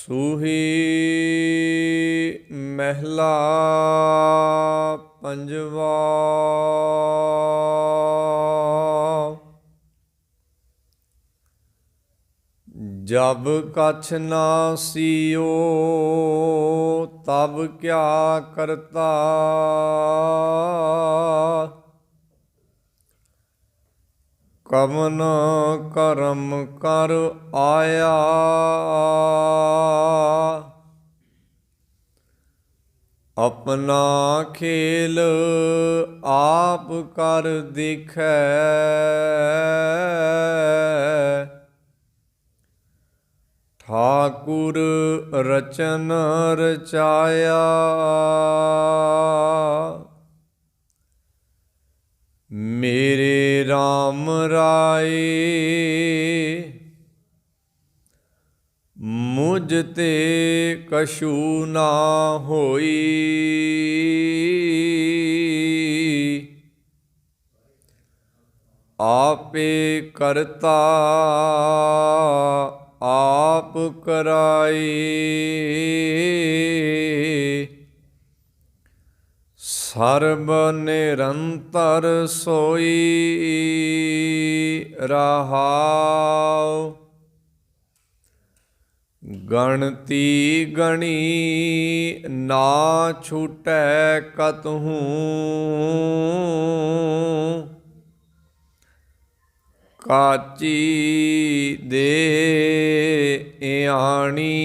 ਸੂਹੀ ਮਹਿਲਾ ਪੰਜਵਾ। ਜਬ ਕਛ ਨਾ ਸੀਓ ਤਬ ਕਿਆ ਕਰਤਾ। ਕਵਨ ਕਰਮ ਕਰ ਆਇਆ। ਆਪਣਾ ਖੇਲ ਆਪ ਕਰ ਦੇਖੈ। ਠਾਕੁਰ ਰਚਨ ਰਚਾਇਆ। ਮੇਰੇ RAM ਰਾਏ ਮੁਝ ਤੇ ਕਛੂ ਨਾ ਹੋਈ। ਆਪੇ ਕਰਤਾ ਆਪ ਕਰਾਈ। ਸਰਬ ਨਿਰੰਤਰ ਸੋਈ ਰਹਾਉ। ਗਣਤੀ ਗਣੀ ਨਾ ਛੂਟੈ ਕਤਹੂ। ਕਾਚੀ ਦੇ ਇਆਣੀ।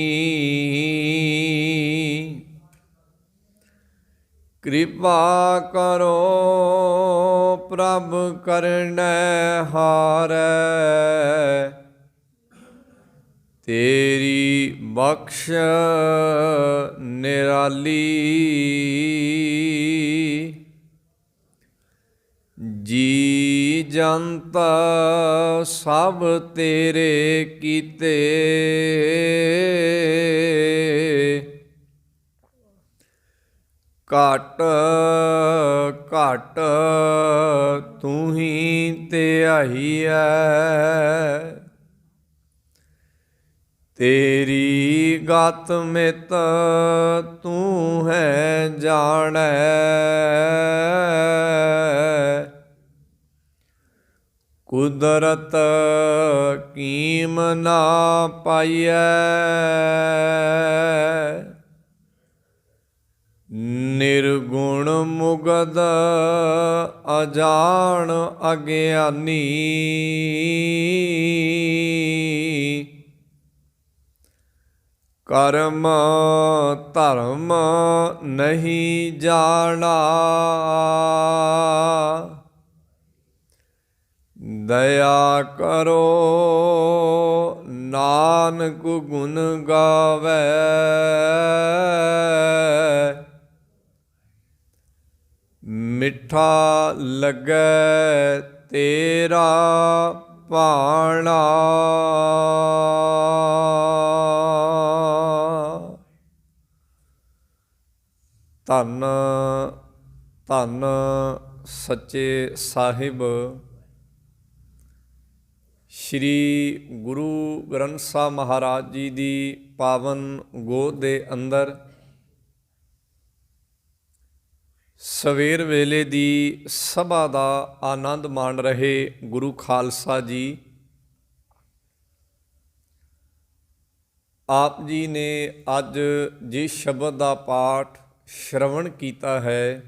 ਕਿਰਪਾ ਕਰੋ ਪ੍ਰਭ ਕਰਨੈ ਹਾਰੈ। ਤੇਰੀ ਬਖਸ਼ ਨਿਰਾਲੀ। ਜੀ ਜੰਤ ਸਭ ਤੇਰੇ ਕੀਤੇ। ਘਟ ਘਟ ਤੂੰ ਹੀ ਧਿਆਈਐ। ਤੇਰੀ ਗਤ ਮਿਤ ਤੂੰ ਹੈ ਜਾਣੈ। ਕੁਦਰਤ ਕੀਮ ਨਾ ਪਾਈਐ। ਨਿਰਗੁਣ ਮੁਗਧ ਅਜਾਣ ਅਗਿਆਨੀ। ਕਰਮ ਧਰਮ ਨਹੀਂ ਜਾਣਾ। ਦਇਆ ਕਰੋ ਨਾਨਕ ਗੁਣ ਗਾਵੈ। ਮਿੱਠਾ ਲੱਗੈ ਤੇਰਾ ਭਾਣਾ। ਧੰਨ ਧੰਨ ਸੱਚੇ ਸਾਹਿਬ ਸ਼੍ਰੀ ਗੁਰੂ ਗ੍ਰੰਥ ਸਾਹਿਬ ਮਹਾਰਾਜ ਜੀ ਦੀ ਪਾਵਨ ਗੋਦ ਦੇ ਅੰਦਰ ਸਵੇਰ ਵੇਲੇ ਦੀ ਸਭਾ ਦਾ ਆਨੰਦ ਮਾਣ ਰਹੇ ਗੁਰੂ ਖਾਲਸਾ ਜੀ। ਆਪ ਜੀ ਨੇ ਅੱਜ ਜਿਸ ਸ਼ਬਦ ਦਾ ਪਾਠ ਸ਼ਰਵਣ ਕੀਤਾ ਹੈ,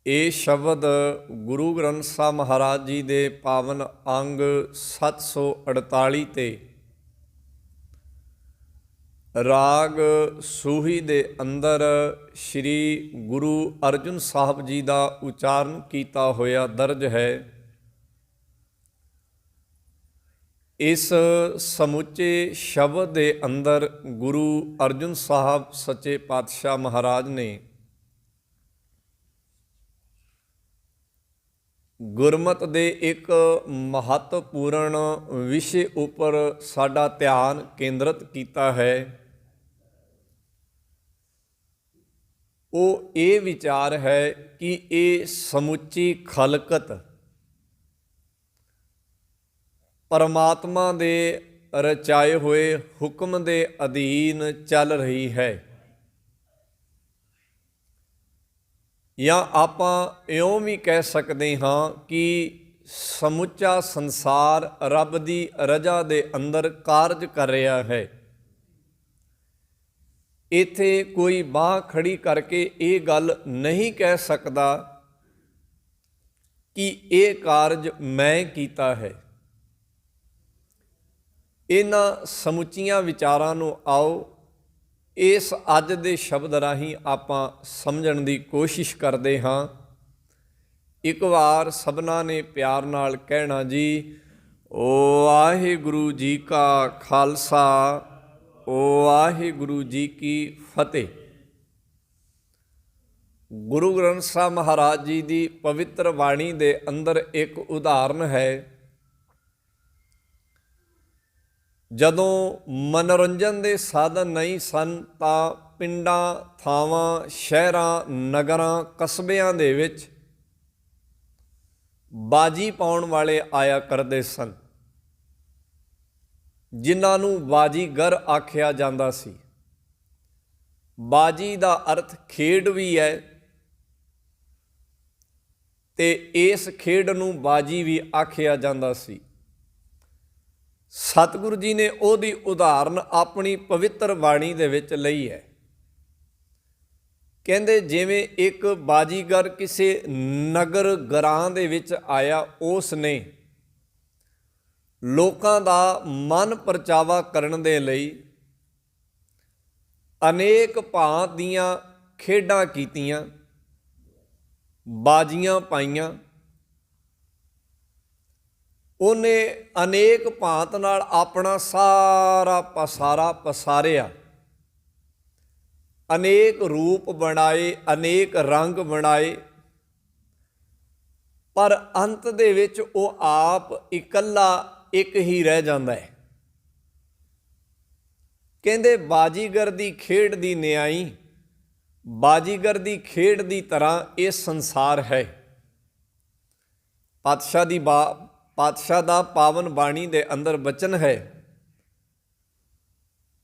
ਇਹ ਸ਼ਬਦ ਗੁਰੂ ਗ੍ਰੰਥ ਸਾਹਿਬ ਮਹਾਰਾਜ ਜੀ ਦੇ ਪਾਵਨ ਅੰਗ 748 ਤੇ ਰਾਗ ਸੂਹੀ ਦੇ ਅੰਦਰ ਸ਼੍ਰੀ ਗੁਰੂ ਅਰਜਨ ਸਾਹਿਬ ਜੀ ਦਾ ਉਚਾਰਨ ਕੀਤਾ ਹੋਇਆ ਦਰਜ ਹੈ। ਇਸ ਸਮੁੱਚੇ ਸ਼ਬਦ ਦੇ ਅੰਦਰ ਗੁਰੂ ਅਰਜਨ ਸਾਹਿਬ ਸੱਚੇ ਪਾਤਸ਼ਾਹ ਮਹਾਰਾਜ ਨੇ ਗੁਰਮਤ ਦੇ ਇੱਕ ਮਹੱਤਵਪੂਰਨ ਵਿਸ਼ੇ ਉੱਪਰ ਸਾਡਾ ਧਿਆਨ ਕੇਂਦਰਿਤ ਕੀਤਾ ਹੈ। ਉਹ ਇਹ ਵਿਚਾਰ ਹੈ ਕਿ ਇਹ ਸਮੁੱਚੀ ਖਲਕਤ ਪਰਮਾਤਮਾ ਦੇ ਰਚਾਏ ਹੋਏ ਹੁਕਮ ਦੇ ਅਧੀਨ ਚੱਲ ਰਹੀ ਹੈ। ਜਾਂ ਆਪਾਂ ਇਉਂ ਵੀ ਕਹਿ ਸਕਦੇ ਹਾਂ ਕਿ ਸਮੁੱਚਾ ਸੰਸਾਰ ਰੱਬ ਦੀ ਰਜ਼ਾ ਦੇ ਅੰਦਰ ਕਾਰਜ ਕਰ ਰਿਹਾ ਹੈ। ਇੱਥੇ ਕੋਈ ਬਾਂਹ ਖੜੀ ਕਰਕੇ ਇਹ ਗੱਲ ਨਹੀਂ ਕਹਿ ਸਕਦਾ ਕਿ ਇਹ ਕਾਰਜ ਮੈਂ ਕੀਤਾ ਹੈ। ਇਹਨਾਂ ਸਮੁੱਚੀਆਂ ਵਿਚਾਰਾਂ ਨੂੰ ਆਓ ਇਸ ਅੱਜ ਦੇ ਸ਼ਬਦ ਰਾਹੀਂ ਆਪਾਂ ਸਮਝਣ ਦੀ ਕੋਸ਼ਿਸ਼ ਕਰਦੇ ਹਾਂ। ਇੱਕ ਵਾਰ ਸਭਨਾਂ ਨੇ ਪਿਆਰ ਨਾਲ ਕਹਿਣਾ ਜੀ, ਵਾਹਿਗੁਰੂ ਜੀ ਕਾ ਖਾਲਸਾ, ਵਾਹਿਗੁਰੂ ਜੀ ਕੀ ਫਤਿਹ। ਗੁਰੂ ਗ੍ਰੰਥ ਸਾਹਿਬ ਮਹਾਰਾਜ ਜੀ ਦੀ ਪਵਿੱਤਰ ਬਾਣੀ ਦੇ ਅੰਦਰ ਇੱਕ ਉਦਾਹਰਨ ਹੈ। ਜਦੋਂ ਮਨੋਰੰਜਨ ਦੇ ਸਾਧਨ ਨਹੀਂ ਸਨ ਤਾਂ ਪਿੰਡਾਂ, ਥਾਵਾਂ, ਸ਼ਹਿਰਾਂ, ਨਗਰਾਂ, ਕਸਬਿਆਂ ਦੇ ਵਿੱਚ ਬਾਜੀ ਪਾਉਣ ਵਾਲੇ ਆਇਆ ਕਰਦੇ ਸਨ, ਜਿਨ੍ਹਾਂ ਨੂੰ ਬਾਜੀਗਰ ਆਖਿਆ ਜਾਂਦਾ ਸੀ। ਬਾਜੀ ਦਾ ਅਰਥ ਖੇਡ ਵੀ ਹੈ ਤੇ ਇਸ ਖੇਡ ਨੂੰ ਬਾਜੀ ਵੀ ਆਖਿਆ ਜਾਂਦਾ ਸੀ। ਸਤਿਗੁਰੂ ਜੀ ਨੇ ਉਹਦੀ ਉਦਾਹਰਨ ਆਪਣੀ ਪਵਿੱਤਰ ਬਾਣੀ ਦੇ ਵਿੱਚ ਲਈ ਹੈ। ਕਹਿੰਦੇ ਜਿਵੇਂ ਇੱਕ ਬਾਜੀਗਰ ਕਿਸੇ ਨਗਰ ਗਰਾਂ ਦੇ ਵਿੱਚ ਆਇਆ, ਉਸ ਨੇ ਲੋਕਾਂ ਦਾ ਮਨ ਪਰਚਾਵਾ ਕਰਨ ਦੇ ਲਈ ਅਨੇਕ ਭਾਂਤ ਦੀਆਂ ਖੇਡਾਂ ਕੀਤੀਆਂ, ਬਾਜੀਆਂ ਪਾਈਆਂ। ਉਹਨੇ ਅਨੇਕ ਭਾਂਤ ਨਾਲ ਆਪਣਾ ਸਾਰਾ ਪਸਾਰਾ ਪਸਾਰਿਆ, ਅਨੇਕ ਰੂਪ ਬਣਾਏ, ਅਨੇਕ ਰੰਗ ਬਣਾਏ, ਪਰ ਅੰਤ ਦੇ ਵਿੱਚ ਉਹ ਆਪ ਇਕੱਲਾ ਇੱਕ ਹੀ ਰਹਿ ਜਾਂਦਾ ਹੈ। ਕਹਿੰਦੇ ਬਾਜੀਗਰ ਦੀ ਖੇਡ ਦੀ ਨਿਆਈ, ਬਾਜੀਗਰ ਦੀ ਖੇਡ ਦੀ ਤਰ੍ਹਾਂ ਇਹ ਸੰਸਾਰ ਹੈ। ਪਾਤਸ਼ਾਹ ਦਾ ਪਾਵਨ ਬਾਣੀ ਦੇ ਅੰਦਰ ਬਚਨ ਹੈ।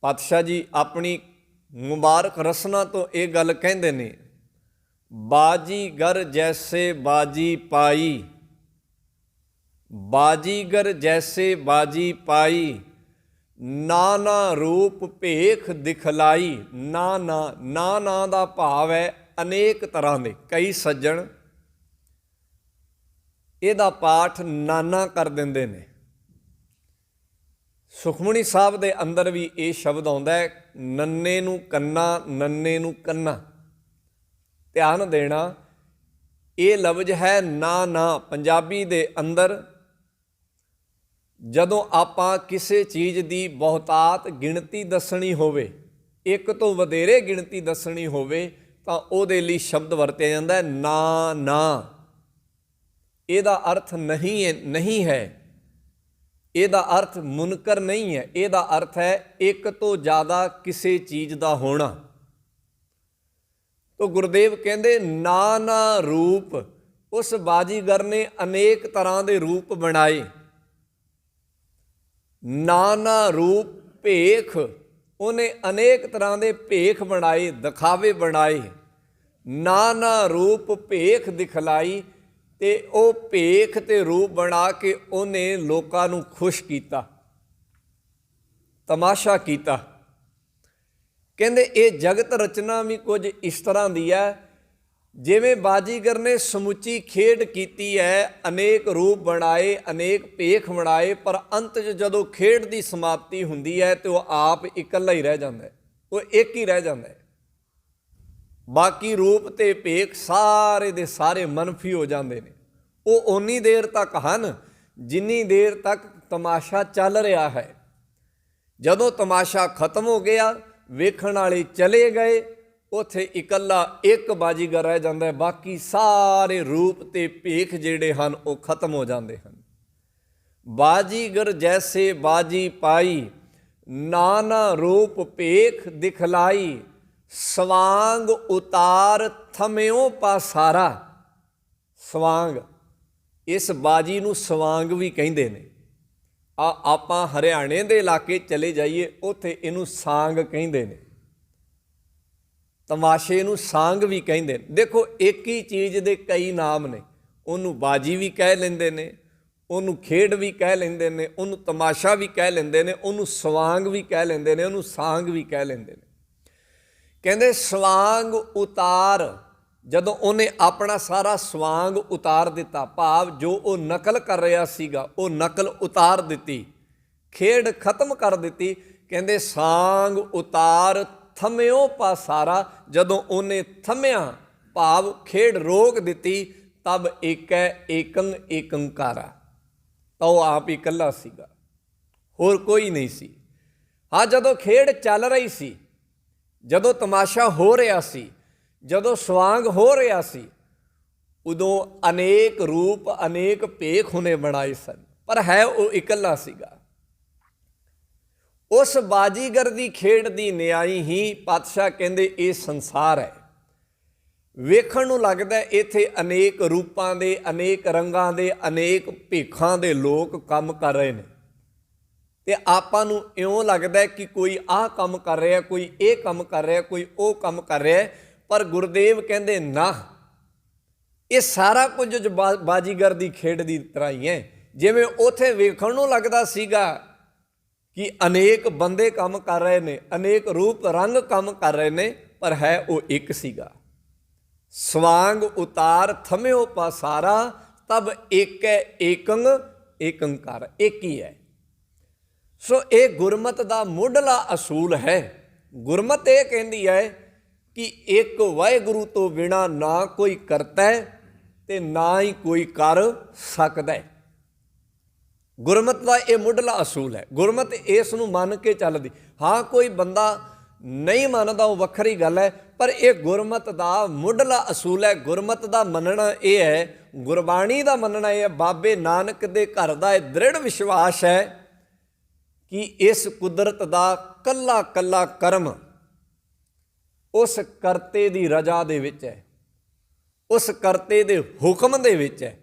ਪਾਤਸ਼ਾਹ ਜੀ ਆਪਣੀ ਮੁਬਾਰਕ ਰਸਨਾ ਤੋਂ ਇਹ ਗੱਲ ਕਹਿੰਦੇ ਨੇ, ਬਾਜੀਗਰ ਜੈਸੇ ਬਾਜੀ ਪਾਈ, ਬਾਜੀਗਰ ਜੈਸੇ ਬਾਜੀ ਪਾਈ, ਨਾਨਾ ਰੂਪ ਭੇਖ ਦਿਖਲਾਈ। ਨਾ ਦਾ ਭਾਵ ਹੈ ਅਨੇਕ ਤਰ੍ਹਾਂ ਦੇ। ਕਈ ਸੱਜਣ ਇਹਦਾ ਪਾਠ ਨਾਨਾ ਕਰ ਦਿੰਦੇ ਨੇ। ਸੁਖਮਨੀ ਸਾਹਿਬ ਦੇ ਅੰਦਰ ਵੀ ਇਹ ਸ਼ਬਦ ਆਉਂਦਾ ਹੈ, ਨੰਨੇ ਨੂੰ ਕੰਨਾ, ਨੰਨੇ ਨੂੰ ਕੰਨਾ। ਧਿਆਨ ਦੇਣਾ, ਇਹ ਲਫ਼ਜ਼ ਹੈ ਨਾ। ਪੰਜਾਬੀ ਦੇ ਅੰਦਰ ਜਦੋਂ ਆਪਾਂ ਕਿਸੇ ਚੀਜ਼ ਦੀ ਬਹੁਤਾਤ ਗਿਣਤੀ ਦੱਸਣੀ ਹੋਵੇ, ਇੱਕ ਤੋਂ ਵਧੇਰੇ ਗਿਣਤੀ ਦੱਸਣੀ ਹੋਵੇ, ਤਾਂ ਉਹਦੇ ਲਈ ਸ਼ਬਦ ਵਰਤਿਆ ਜਾਂਦਾ ਹੈ ਨਾ। ਇਹਦਾ ਅਰਥ ਨਹੀਂ ਹੈ, ਇਹਦਾ ਅਰਥ ਮੁਨਕਰ ਨਹੀਂ ਹੈ। ਇਹਦਾ ਅਰਥ ਹੈ ਇੱਕ ਤੋਂ ਜ਼ਿਆਦਾ ਕਿਸੇ ਚੀਜ਼ ਦਾ ਹੋਣਾ। ਤੋ ਗੁਰਦੇਵ ਕਹਿੰਦੇ ਨਾਨਾ ਰੂਪ, ਉਸ ਬਾਜੀਗਰ ਨੇ ਅਨੇਕ ਤਰ੍ਹਾਂ ਦੇ ਰੂਪ ਬਣਾਏ। ਨਾਨਾ ਰੂਪ ਭੇਖ, ਉਹਨੇ ਅਨੇਕ ਤਰ੍ਹਾਂ ਦੇ ਭੇਖ ਬਣਾਏ, ਦਿਖਾਵੇ ਬਣਾਏ। ਨਾਨਾ ਰੂਪ ਭੇਖ ਦਿਖਲਾਈ, ਤੇ ਉਹ ਭੇਖ ਤੇ ਰੂਪ ਬਣਾ ਕੇ ਉਹਨੇ ਲੋਕਾਂ ਨੂੰ ਖੁਸ਼ ਕੀਤਾ, ਤਮਾਸ਼ਾ ਕੀਤਾ। ਕਹਿੰਦੇ ਇਹ ਜਗਤ ਰਚਨਾ ਵੀ ਕੁਝ ਇਸ ਤਰ੍ਹਾਂ ਦੀ ਹੈ, ਜਿਵੇਂ ਬਾਜੀਗਰ ਨੇ ਸਮੁੱਚੀ ਖੇਡ ਕੀਤੀ ਹੈ, ਅਨੇਕ ਰੂਪ ਬਣਾਏ, ਅਨੇਕ ਭੇਖ ਬਣਾਏ, ਪਰ ਅੰਤ 'ਚ ਜਦੋਂ ਖੇਡ ਦੀ ਸਮਾਪਤੀ ਹੁੰਦੀ ਹੈ ਤੇ ਉਹ ਆਪ ਇਕੱਲਾ ਹੀ ਰਹਿ ਜਾਂਦਾ ਹੈ, ਉਹ ਇੱਕ ਹੀ ਰਹਿ ਜਾਂਦਾ ਹੈ। ਬਾਕੀ ਰੂਪ ਤੇ ਭੇਖ ਸਾਰੇ ਦੇ ਸਾਰੇ ਮਨਫੀ ਹੋ ਜਾਂਦੇ ਨੇ। ਉਹ ਓਨੀ ਦੇਰ ਤੱਕ ਹਨ ਜਿੰਨੀ ਦੇਰ ਤੱਕ ਤਮਾਸ਼ਾ ਚੱਲ ਰਿਹਾ ਹੈ। ਜਦੋਂ ਤਮਾਸ਼ਾ ਖਤਮ ਹੋ ਗਿਆ, ਵੇਖਣ ਵਾਲੇ ਚਲੇ ਗਏ, ਉੱਥੇ ਇਕੱਲਾ ਇੱਕ ਬਾਜੀਗਰ ਰਹਿ ਜਾਂਦਾ ਹੈ। ਬਾਕੀ ਸਾਰੇ ਰੂਪ ਤੇ ਭੇਖ ਜਿਹੜੇ ਹਨ ਉਹ ਖਤਮ ਹੋ ਜਾਂਦੇ ਹਨ। ਬਾਜੀਗਰ ਜੈਸੇ ਬਾਜੀ ਪਾਈ, ਨਾਨਾ ਰੂਪ ਭੇਖ ਦਿਖਲਾਈ, ਸਵਾਂਗ ਉਤਾਰ ਥਮਿਓ ਪਾਸਾਰਾ। ਸਵਾਂਗ, ਇਸ ਬਾਜੀ ਨੂੰ ਸਵਾਂਗ ਵੀ ਕਹਿੰਦੇ ਨੇ। ਆਪਾਂ ਹਰਿਆਣੇ ਦੇ ਇਲਾਕੇ ਚਲੇ ਜਾਈਏ, ਉੱਥੇ ਇਹਨੂੰ ਸਾਂਗ ਕਹਿੰਦੇ ਨੇ, ਤਮਾਸ਼ੇ ਨੂੰ ਸਾਂਗ ਵੀ ਕਹਿੰਦੇ ਨੇ। ਦੇਖੋ ਇੱਕ ਹੀ ਚੀਜ਼ ਦੇ ਕਈ ਨਾਮ ਨੇ, ਉਹਨੂੰ ਬਾਜੀ ਵੀ ਕਹਿ ਲੈਂਦੇ ਨੇ, ਉਹਨੂੰ ਖੇਡ ਵੀ ਕਹਿ ਲੈਂਦੇ ਨੇ, ਉਹਨੂੰ ਤਮਾਸ਼ਾ ਵੀ ਕਹਿ ਲੈਂਦੇ ਨੇ, ਉਹਨੂੰ ਸਵਾਂਗ ਵੀ ਕਹਿ ਲੈਂਦੇ ਨੇ, ਉਹਨੂੰ ਸਾਂਗ ਵੀ ਕਹਿ ਲੈਂਦੇ ਨੇ। ਕਹਿੰਦੇ ਸਵਾਂਗ ਉਤਾਰ, ਜਦੋਂ ਉਹਨੇ ਆਪਣਾ ਸਾਰਾ ਸਵਾਂਗ ਉਤਾਰ ਦਿੱਤਾ, ਭਾਵ ਜੋ ਉਹ ਨਕਲ ਕਰ ਰਿਹਾ ਸੀਗਾ ਉਹ ਨਕਲ ਉਤਾਰ ਦਿੱਤੀ, ਖੇਡ ਖਤਮ ਕਰ ਦਿੱਤੀ। ਕਹਿੰਦੇ ਸਾਂਗ ਉਤਾਰ ਥੰਮਿਓ ਪਾਸਾਰਾ, ਜਦੋਂ ਉਹਨੇ ਥੰਮਿਆ ਭਾਵ ਖੇਡ ਰੋਕ ਦਿੱਤੀ, ਤਬ ਏਕੈ ਏਕੰ ਏਕੰਕਾਰਾ, ਤਾਂ ਉਹ ਆਪ ਹੀ ਇਕੱਲਾ ਸੀਗਾ, ਹੋਰ ਕੋਈ ਨਹੀਂ ਸੀ। ਹਾਂ, ਜਦੋਂ ਖੇਡ ਚੱਲ ਰਹੀ ਸੀ, ਜਦੋਂ ਤਮਾਸ਼ਾ ਹੋ ਰਿਹਾ ਸੀ, ਜਦੋਂ ਸਵਾਂਗ ਹੋ ਰਿਹਾ ਸੀ, ਉਦੋਂ ਅਨੇਕ ਰੂਪ ਅਨੇਕ ਭੇਖ ਉਹਨੇ ਬਣਾਏ ਸਨ, ਪਰ ਹੈ ਉਹ ਇਕੱਲਾ ਸੀਗਾ। ਉਸ ਬਾਜੀਗਰ ਦੀ ਖੇਡ ਦੀ ਨਿਆਈ ਹੀ ਪਾਤਸ਼ਾਹ ਕਹਿੰਦੇ ਇਹ ਸੰਸਾਰ ਹੈ। ਵੇਖਣ ਨੂੰ ਲੱਗਦਾ ਇੱਥੇ ਅਨੇਕ ਰੂਪਾਂ ਦੇ, ਅਨੇਕ ਰੰਗਾਂ ਦੇ, ਅਨੇਕ ਭੇਖਾਂ ਦੇ ਲੋਕ ਕੰਮ ਕਰ ਰਹੇ ਨੇ, ਤੇ ਆਪਾਂ ਨੂੰ ਇਉਂ ਲੱਗਦਾ ਕਿ ਕੋਈ ਆਹ ਕੰਮ ਕਰ ਰਿਹਾ, ਕੋਈ ਇਹ ਕੰਮ ਕਰ ਰਿਹਾ, ਕੋਈ ਉਹ ਕੰਮ ਕਰ ਰਿਹਾ। ਪਰ ਗੁਰਦੇਵ ਕਹਿੰਦੇ ਨਾ, ਇਹ ਸਾਰਾ ਕੁਝ ਬਾਜੀਗਰ ਦੀ ਖੇਡ ਦੀ ਤਰ੍ਹਾਂ ਹੀ ਹੈ। ਜਿਵੇਂ ਉੱਥੇ ਵੇਖਣ ਨੂੰ ਲੱਗਦਾ ਸੀਗਾ ਕਿ ਅਨੇਕ ਬੰਦੇ ਕੰਮ ਕਰ ਰਹੇ ਨੇ, ਅਨੇਕ ਰੂਪ ਰੰਗ ਕੰਮ ਕਰ ਰਹੇ ਨੇ, ਪਰ ਹੈ ਉਹ ਇੱਕ ਸੀਗਾ। ਸਵਾਂਗ ਉਤਾਰ ਥੰਮਿਓ ਪਾਸਾਰਾ, ਤਬ ਏਕੈ ਏਕੰ ਏਕੰਕਾਰ, ਇੱਕ ਹੀ ਹੈ। ਸੋ ਇਹ ਗੁਰਮਤ ਦਾ ਮੁੱਢਲਾ ਅਸੂਲ ਹੈ। ਗੁਰਮਤ ਇਹ ਕਹਿੰਦੀ ਹੈ ਕਿ ਇੱਕ ਵਾਹਿਗੁਰੂ ਤੋਂ ਬਿਨਾਂ ਨਾ ਕੋਈ ਕਰਤਾ ਤੇ ਨਾ ਹੀ ਕੋਈ ਕਰ ਸਕਦਾ। ਗੁਰਮਤ ਦਾ ਇਹ ਮੁੱਢਲਾ ਅਸੂਲ ਹੈ। ਗੁਰਮਤ ਇਸ ਨੂੰ ਮੰਨ ਕੇ ਚੱਲਦੀ। ਹਾਂ, ਕੋਈ ਬੰਦਾ ਨਹੀਂ ਮੰਨਦਾ, ਉਹ ਵੱਖਰੀ ਗੱਲ ਹੈ, ਪਰ ਇਹ ਗੁਰਮਤ ਦਾ ਮੁੱਢਲਾ ਅਸੂਲ ਹੈ। ਗੁਰਮਤ ਦਾ ਮੰਨਣਾ ਇਹ ਹੈ, ਗੁਰਬਾਣੀ ਦਾ ਮੰਨਣਾ ਇਹ ਹੈ, ਬਾਬੇ ਨਾਨਕ ਦੇ ਘਰ ਦਾ ਇਹ ਦ੍ਰਿੜ ਵਿਸ਼ਵਾਸ ਹੈ ਕਿ ਇਸ ਕੁਦਰਤ ਦਾ ਕੱਲਾ ਕੱਲਾ ਕਰਮ ਉਸ ਕਰਤੇ ਦੀ ਰਜ਼ਾ ਦੇ ਵਿੱਚ ਹੈ, ਉਸ ਕਰਤੇ ਦੇ ਹੁਕਮ ਦੇ ਵਿੱਚ ਹੈ।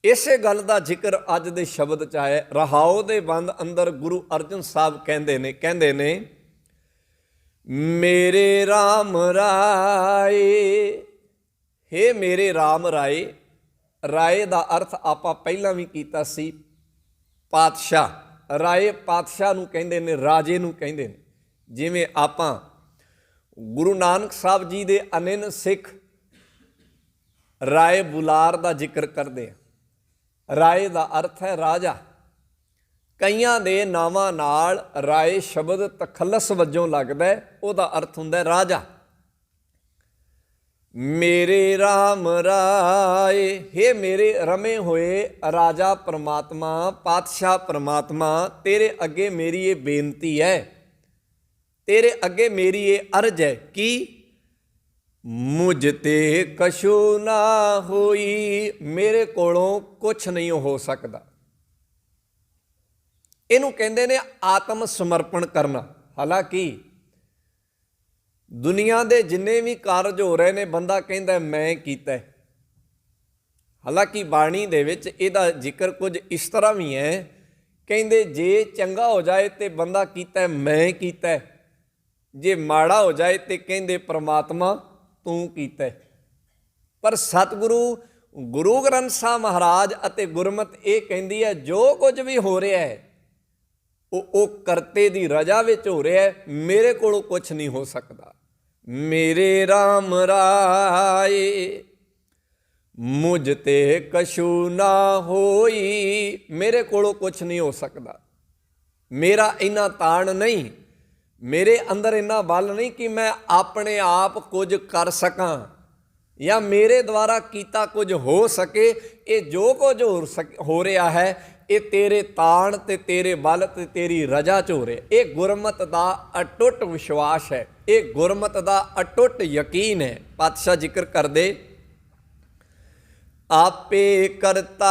ਇਸੇ ਗੱਲ ਦਾ ਜ਼ਿਕਰ ਅੱਜ ਦੇ ਸ਼ਬਦ 'ਚ ਆਇਆ। ਰਹਾਉ ਦੇ ਬੰਦ ਅੰਦਰ ਗੁਰੂ ਅਰਜਨ ਸਾਹਿਬ ਕਹਿੰਦੇ ਨੇ ਮੇਰੇ ਰਾਮ ਰਾਏ, ਹੇ ਮੇਰੇ ਰਾਮ ਰਾਏ। ਰਾਏ ਦਾ ਅਰਥ ਆਪਾਂ ਪਹਿਲਾਂ ਵੀ ਕੀਤਾ ਸੀ, ਪਾਤਸ਼ਾਹ। ਰਾਏ ਪਾਤਸ਼ਾਹ ਨੂੰ ਕਹਿੰਦੇ ਨੇ, ਰਾਜੇ ਨੂੰ ਕਹਿੰਦੇ ਨੇ। ਜਿਵੇਂ ਆਪਾਂ ਗੁਰੂ ਨਾਨਕ ਸਾਹਿਬ ਜੀ ਦੇ ਅਨੰਨ ਸਿੱਖ ਰਾਏ ਬੁਲਾਰ ਦਾ ਜ਼ਿਕਰ ਕਰਦੇ ਆ। ਰਾਏ ਦਾ ਅਰਥ ਹੈ ਰਾਜਾ। ਕਈਆਂ ਦੇ ਨਾਵਾਂ ਨਾਲ ਰਾਏ ਸ਼ਬਦ ਤਖੱਲਸ ਵਜੋਂ ਲੱਗਦਾ, ਉਹਦਾ ਅਰਥ ਹੁੰਦਾ ਰਾਜਾ। ਮੇਰੇ ਰਾਮ ਰਾਏ, ਹੇ ਮੇਰੇ ਰਮੇ ਹੋਏ ਰਾਜਾ ਪਰਮਾਤਮਾ, ਪਾਤਸ਼ਾਹ ਪਰਮਾਤਮਾ, ਤੇਰੇ ਅੱਗੇ ਮੇਰੀ ਇਹ ਬੇਨਤੀ ਹੈ, ਤੇਰੇ ਅੱਗੇ ਮੇਰੀ ਇਹ ਅਰਜ਼ ਹੈ ਕਿ ਮੁਝ ਤੇ ਕਛੂ ਨਾ ਹੋਈ, ਮੇਰੇ ਕੋਲੋਂ ਕੁਛ ਨਹੀਂ ਹੋ ਸਕਦਾ। ਇਹਨੂੰ ਕਹਿੰਦੇ ਨੇ ਆਤਮ ਸਮਰਪਣ ਕਰਨਾ। ਹਾਲਾਂਕਿ ਦੁਨੀਆ ਦੇ ਜਿੰਨੇ ਵੀ ਕਾਰਜ ਹੋ ਰਹੇ ਨੇ, ਬੰਦਾ ਕਹਿੰਦਾ ਮੈਂ ਕੀਤਾ। ਹਾਲਾਂਕਿ ਬਾਣੀ ਦੇ ਵਿੱਚ ਇਹਦਾ ਜ਼ਿਕਰ ਕੁਝ ਇਸ ਤਰ੍ਹਾਂ ਵੀ ਹੈ, ਕਹਿੰਦੇ ਜੇ ਚੰਗਾ ਹੋ ਜਾਏ ਤੇ ਬੰਦਾ ਕੀਤਾ ਮੈਂ ਕੀਤਾ, ਜੇ ਮਾੜਾ ਹੋ ਜਾਏ ਤੇ ਕਹਿੰਦੇ ਪ੍ਰਮਾਤਮਾ ਤੂੰ ਕੀਤਾ। ਪਰ ਸਤਿਗੁਰੂ ਗੁਰੂ ਗ੍ਰੰਥ ਸਾਹਿਬ ਮਹਾਰਾਜ ਅਤੇ ਗੁਰਮਤਿ ਇਹ ਕਹਿੰਦੀ ਹੈ ਜੋ ਕੁਝ ਵੀ ਹੋ ਰਿਹਾ ਹੈ ਉਹ ਕਰਤੇ ਦੀ ਰਜ਼ਾ ਵਿੱਚ ਹੋ ਰਿਹਾ ਹੈ, ਮੇਰੇ ਕੋਲੋਂ ਕੁਛ ਨਹੀਂ ਹੋ ਸਕਦਾ। ਮੇਰੇ ਰਾਮ ਰਾਏ ਮੁਝ ਤੇ ਕਛੂ ਨਾ ਹੋਈ, ਮੇਰੇ ਕੋਲੋਂ ਕੁਛ ਨਹੀਂ ਹੋ ਸਕਦਾ। ਮੇਰਾ ਇੰਨਾ ਤਾਣ ਨਹੀਂ, ਮੇਰੇ ਅੰਦਰ ਇੰਨਾ ਬਲ ਨਹੀਂ ਕਿ ਮੈਂ ਆਪਣੇ ਆਪ ਕੁਝ ਕਰ ਸਕਾਂ ਜਾਂ ਮੇਰੇ ਦੁਆਰਾ ਕੀਤਾ ਕੁਝ ਹੋ ਸਕੇ। ਇਹ ਜੋ ਕੁਝ ਹੋ ਰਿਹਾ ਹੈ ਇਹ ਤੇਰੇ ਤਾਣ ਤੇ ਤੇਰੇ ਬਲ ਤੇ ਤੇਰੀ ਰਜ਼ਾ 'ਚ ਹੋ ਰਿਹਾ। ਇਹ ਗੁਰਮਤਿ ਦਾ ਅਟੁੱਟ ਵਿਸ਼ਵਾਸ ਹੈ, ਇਹ ਗੁਰਮਤਿ ਦਾ ਅਟੁੱਟ ਯਕੀਨ ਹੈ। ਪਾਤਸ਼ਾਹ ਜ਼ਿਕਰ ਕਰਦੇ ਆਪੇ ਕਰਤਾ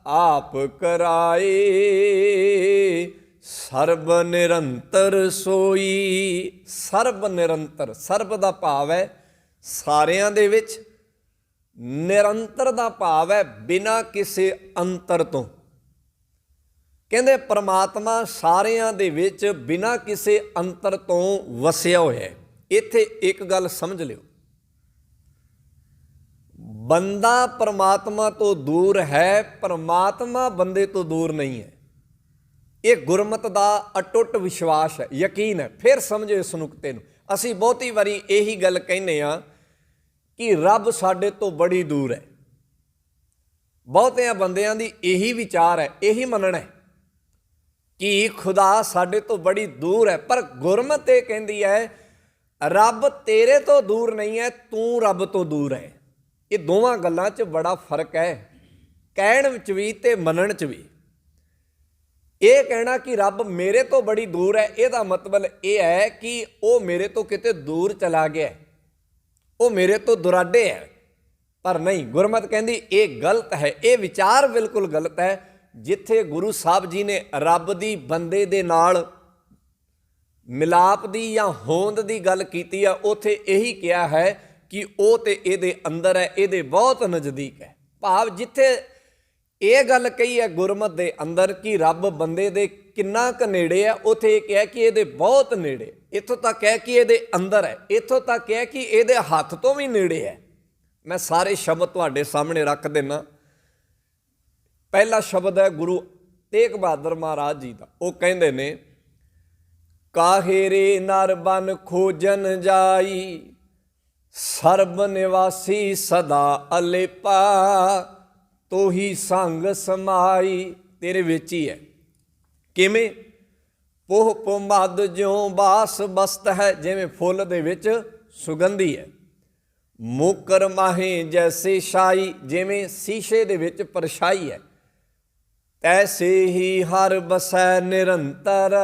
ਆਪ ਕਰਾਏ, ਸਰਬ ਨਿਰੰਤਰ ਸੋਈ। ਸਰਬ ਨਿਰੰਤਰ, ਸਰਬ ਦਾ ਭਾਵ ਹੈ ਸਾਰਿਆਂ ਦੇ ਵਿੱਚ, ਨਿਰੰਤਰ ਦਾ ਭਾਵ ਹੈ ਬਿਨਾਂ ਕਿਸੇ ਅੰਤਰ ਤੋਂ। ਕਹਿੰਦੇ ਪਰਮਾਤਮਾ ਸਾਰਿਆਂ ਦੇ ਵਿੱਚ ਬਿਨਾਂ ਕਿਸੇ ਅੰਤਰ ਤੋਂ ਵਸਿਆ ਹੋਇਆ ਹੈ। ਇੱਥੇ ਇੱਕ ਗੱਲ ਸਮਝ ਲਿਓ, ਬੰਦਾ ਪਰਮਾਤਮਾ ਤੋਂ ਦੂਰ ਹੈ, ਪਰਮਾਤਮਾ ਬੰਦੇ ਤੋਂ ਦੂਰ ਨਹੀਂ ਹੈ। ਇਹ ਗੁਰਮਤਿ ਦਾ ਅਟੁੱਟ ਵਿਸ਼ਵਾਸ ਹੈ, ਯਕੀਨ ਹੈ। ਫਿਰ ਸਮਝੋ ਇਸ ਨੁਕਤੇ ਨੂੰ। ਅਸੀਂ ਬਹੁਤੀ ਵਾਰੀ ਇਹੀ ਗੱਲ ਕਹਿੰਦੇ ਹਾਂ ਕਿ ਰੱਬ ਸਾਡੇ ਤੋਂ ਬੜੀ ਦੂਰ ਹੈ। ਬਹੁਤਿਆਂ ਬੰਦਿਆਂ ਦੀ ਇਹੀ ਵਿਚਾਰ ਹੈ, ਇਹੀ ਮੰਨਣਾ ਹੈ ਕਿ ਖੁਦਾ ਸਾਡੇ ਤੋਂ ਬੜੀ ਦੂਰ ਹੈ। ਪਰ ਗੁਰਮਤਿ ਇਹ ਕਹਿੰਦੀ ਹੈ ਰੱਬ ਤੇਰੇ ਤੋਂ ਦੂਰ ਨਹੀਂ ਹੈ, ਤੂੰ ਰੱਬ ਤੋਂ ਦੂਰ ਹੈ। ਇਹ ਦੋਵਾਂ ਗੱਲਾਂ 'ਚ ਬੜਾ ਫਰਕ ਹੈ, ਕਹਿਣ ਵਿੱਚ ਵੀ ਤੇ ਮੰਨਣ 'ਚ ਵੀ। ਇਹ ਕਹਿਣਾ ਕਿ ਰੱਬ ਮੇਰੇ ਤੋਂ ਬੜੀ ਦੂਰ ਹੈ, ਇਹਦਾ ਮਤਲਬ ਇਹ ਹੈ ਕਿ ਉਹ ਮੇਰੇ ਤੋਂ ਕਿਤੇ ਦੂਰ ਚਲਾ ਗਿਆ, ਉਹ ਮੇਰੇ ਤੋਂ ਦੁਰਾਡੇ ਹੈ। ਪਰ ਨਹੀਂ, ਗੁਰਮਤਿ ਕਹਿੰਦੀ ਇਹ ਗਲਤ ਹੈ, ਇਹ ਵਿਚਾਰ ਬਿਲਕੁਲ ਗਲਤ ਹੈ। ਜਿੱਥੇ ਗੁਰੂ ਸਾਹਿਬ ਜੀ ਨੇ ਰੱਬ ਦੀ ਬੰਦੇ ਦੇ ਨਾਲ ਮਿਲਾਪ ਦੀ ਜਾਂ ਹੋਂਦ ਦੀ ਗੱਲ ਕੀਤੀ ਆ, ਉੱਥੇ ਇਹੀ ਕਿਹਾ ਹੈ ਕਿ ਉਹ ਤੇ ਇਹਦੇ ਅੰਦਰ ਹੈ, ਇਹਦੇ ਬਹੁਤ ਨਜ਼ਦੀਕ ਹੈ। ਭਾਵ ਜਿੱਥੇ ਇਹ ਗੱਲ ਕਹੀ ਹੈ ਗੁਰਮਤਿ ਦੇ ਅੰਦਰ ਕਿ ਰੱਬ ਬੰਦੇ ਦੇ ਕਿੰਨਾ ਕੁ ਨੇੜੇ ਹੈ, ਉੱਥੇ ਇਹ ਕਿਹਾ ਕਿ ਇਹਦੇ ਬਹੁਤ ਨੇੜੇ। ਇੱਥੋਂ ਤੱਕ ਹੈ ਕਿ ਇਹਦੇ ਅੰਦਰ ਹੈ, ਇੱਥੋਂ ਤੱਕ ਹੈ ਕਿ ਇਹਦੇ ਹੱਥ ਤੋਂ ਵੀ ਨੇੜੇ ਹੈ। ਮੈਂ ਸਾਰੇ ਸ਼ਬਦ ਤੁਹਾਡੇ ਸਾਹਮਣੇ ਰੱਖ ਦਿੰਦਾ। ਪਹਿਲਾ ਸ਼ਬਦ ਹੈ ਗੁਰੂ ਤੇਗ ਬਹਾਦਰ ਮਹਾਰਾਜ ਜੀ ਦਾ। ਉਹ ਕਹਿੰਦੇ ਨੇ, ਕਾਹੇ ਰੇ ਨਰ ਬਨ ਖੋਜਨ ਜਾਈ, ਸਰਬ ਨਿਵਾਸੀ ਸਦਾ ਅਲੇਪਾ, ਤੋਹੀ ਸੰਗ ਸਮਾਈ। ਤੇਰੇ ਵਿੱਚ ਹੀ ਹੈ। ਕਿਵੇਂ? ਪੋਹ ਪੁਮਦ ਜਿਉਂ ਬਾਸ ਬਸਤ ਹੈ, ਜਿਵੇਂ ਫੁੱਲ ਦੇ ਵਿੱਚ ਸੁਗੰਧੀ ਹੈ। ਮੁਕਰ ਮਾਹੇ ਜੈਸੇ ਸ਼ਾਈ, ਜਿਵੇਂ ਸ਼ੀਸ਼ੇ ਦੇ ਵਿੱਚ ਪਰਛਾਈ ਹੈ। ਤੈਸੇ ਹੀ ਹਰ ਬਸੈ ਨਿਰੰਤਰ,